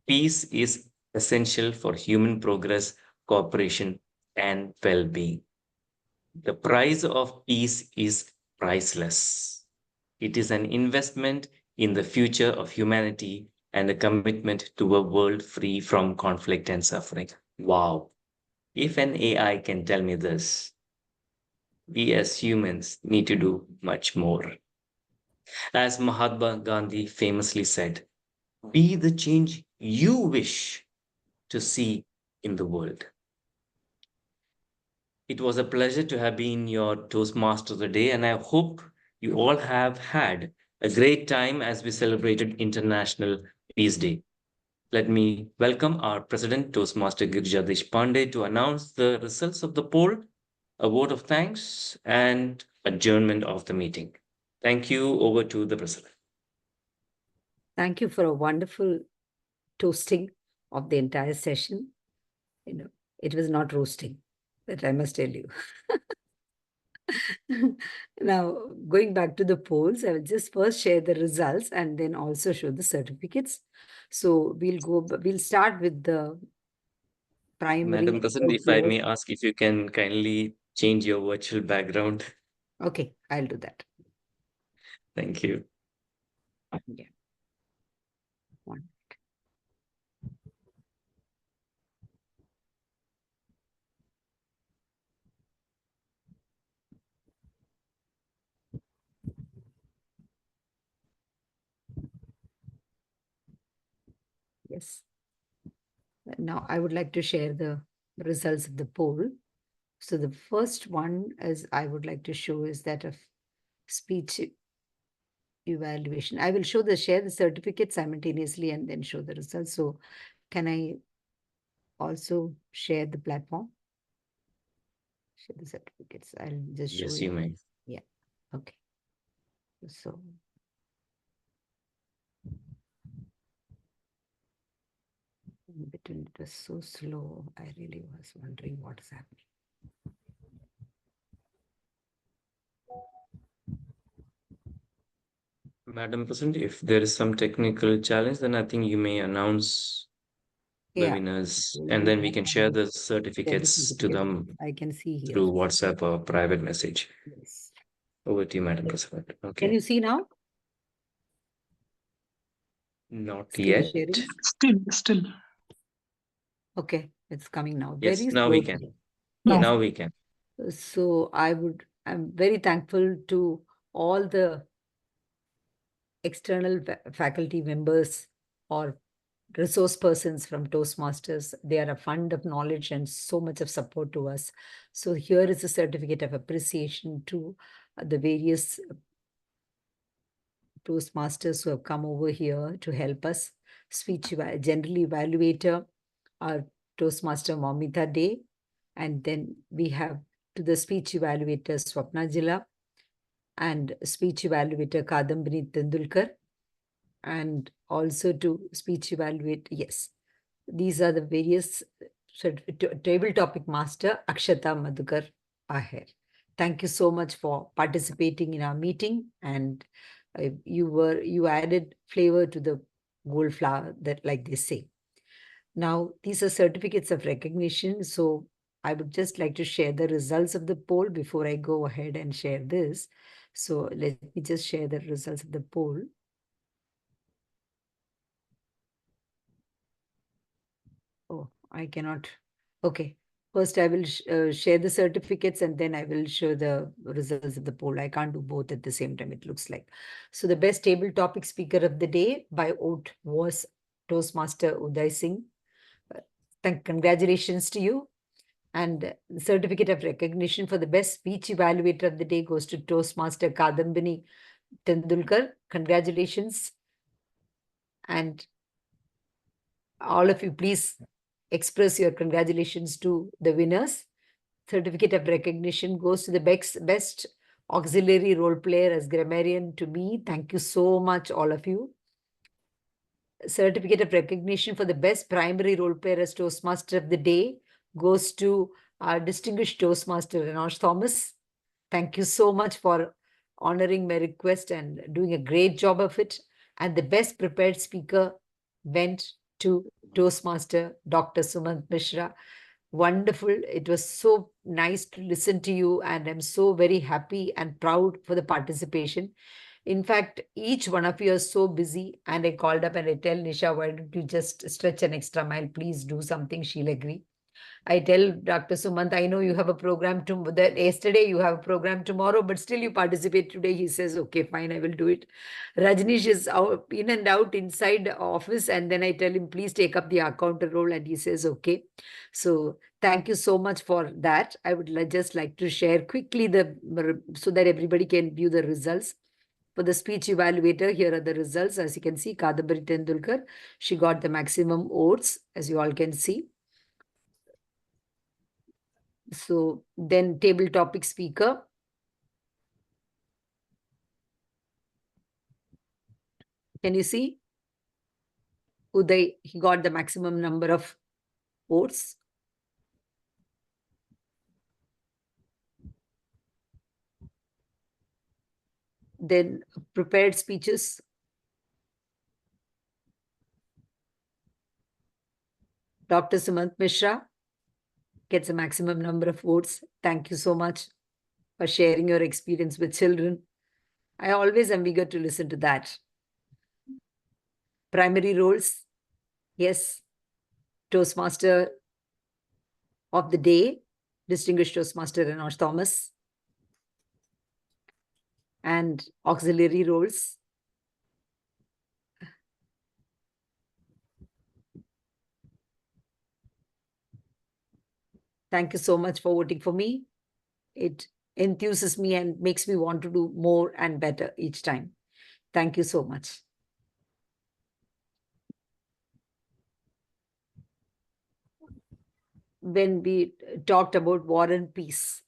Peace is essential for human progress, cooperation, and well being. The price of peace is priceless. It is an investment in the future of humanity and a commitment to a world free from conflict and suffering. Wow. If an AI can tell me this, we as humans need to do much more. As Mahatma Gandhi famously said, be the change you wish to see in the world. It was a pleasure to have been your Toastmaster today, and I hope you all have had a great time as we celebrated International Peace Day. Let me welcome our President, Toastmaster Girija Deshpande, to announce the results of the poll, a vote of thanks, and adjournment of the meeting. Thank you. Over to the President. Thank you for a wonderful toasting of the entire session. It was not roasting, that I must tell you. Now, going back to the polls, I will just first share the results and then also show the certificates. So we'll start with the primary. Madam President, if I may ask if you can kindly change your virtual background. Okay, I'll do that. Thank you. Yeah. One. Yes. Now I would like to share the results of the poll. So the first one is I would like to show is that of speech evaluation. I will share the certificate simultaneously and then show the results. So can I also share the platform? Share the certificates. I'll just show Yes, you. you may. Yeah. Okay. So in between it was so slow. I really was wondering what is happening. Madam President, if there is some technical challenge, then I think you may announce the winners, and then we can share the certificates to them I can see here through WhatsApp or private message. Yes. Over to you, Madam President. Okay. Can you see now? Not Still yet. sharing? Still. Okay, it's coming now. Yes, Very now we slow. can. Yes. Now we can. So I'm very thankful to all the external faculty members or resource persons from Toastmasters. They are a fund of knowledge and so much of support to us. So here is a certificate of appreciation to the various Toastmasters who have come over here to help us. General Evaluator, our Toastmaster Momita Day, and then we have to the speech evaluator Swapna, Jilla, and speech evaluator Kadambini, Tendulkar, and also to speech evaluate. Yes, these are the various table topic master Akshata Madhukar Aher. Thank you so much for participating in our meeting, and you added flavor to the gold flower, that like they say. Now, these are certificates of recognition. So I would just like to share the results of the poll before I go ahead and share this. So let me just share the results of the poll. Oh, I cannot. Okay. First, I will share the certificates and then I will show the results of the poll. I can't do both at the same time, it looks like. So the best table topic speaker of the day by vote was Toastmaster Uday Singh. Congratulations to you. And the certificate of recognition for the best speech evaluator of the day goes to Toastmaster Kadambini Tendulkar. Congratulations. And all of you, please express your congratulations to the winners. Certificate of recognition goes to the best auxiliary role player as Grammarian to me. Thank you so much, all of you. Certificate of recognition for the best primary role player as Toastmaster of the day goes to our distinguished Toastmaster Renosh Thomas. Thank you so much for honoring my request and doing a great job of it. And the best prepared speaker went to Toastmaster Dr. Sumant Mishra. Wonderful. It was so nice to listen to you, and I'm so very happy and proud for the participation. In fact, each one of you is so busy, and I called up and I tell Nisha, why don't you just stretch an extra mile? Please do something. She'll agree. I tell Dr. Sumant, I know you have a program yesterday, you have a program tomorrow, but still you participate today. He says, okay, fine, I will do it. Rajneesh is out, in and out inside the office, and then I tell him, please take up the AhCounter role, and he says, okay. So thank you so much for that. I would just like to share quickly so that everybody can view the results. For the speech evaluator, here are the results. As you can see, Kadambini Tendulkar, she got the maximum votes, as you all can see. So then table topic speaker. Can you see? Uday, he got the maximum number of votes. Then prepared speeches. Dr. Sumant Mishra gets a maximum number of votes. Thank you so much for sharing your experience with children. I always am eager to listen to that. Primary roles. Yes. Toastmaster of the day, distinguished Toastmaster Renosh Thomas. And auxiliary roles. Thank you so much for voting for me. It enthuses me and makes me want to do more and better each time. Thank you so much. When we talked about war and peace,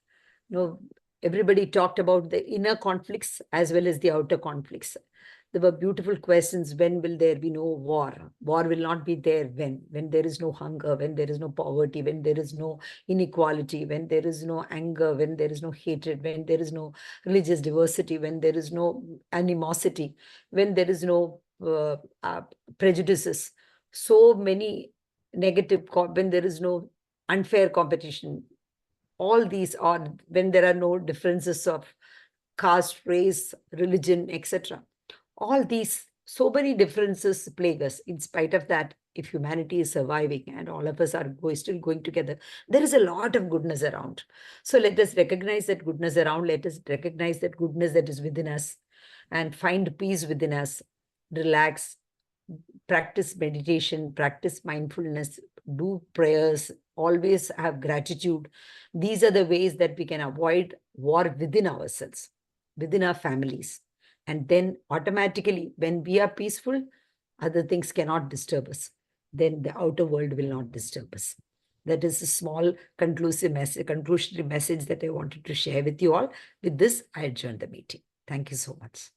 everybody talked about the inner conflicts as well as the outer conflicts. There were beautiful questions. When will there be no war? War will not be there when there is no hunger, when there is no poverty, when there is no inequality, when there is no anger, when there is no hatred, when there is no religious diversity, when there is no animosity, when there is no prejudices. So many negative, when there is no unfair competition. All these are when there are no differences of caste, race, religion, etc. All these, so many differences plague us. In spite of that, if humanity is surviving and all of us are still going together, there is a lot of goodness around. So let us recognize that goodness around. Let us recognize that goodness that is within us and find peace within us. Relax, practice meditation, practice mindfulness, do prayers, always have gratitude. These are the ways that we can avoid war within ourselves, within our families. And then automatically, when we are peaceful, other things cannot disturb us. Then the outer world will not disturb us. That is a small conclusionary message that I wanted to share with you all. With this, I adjourn the meeting. Thank you so much.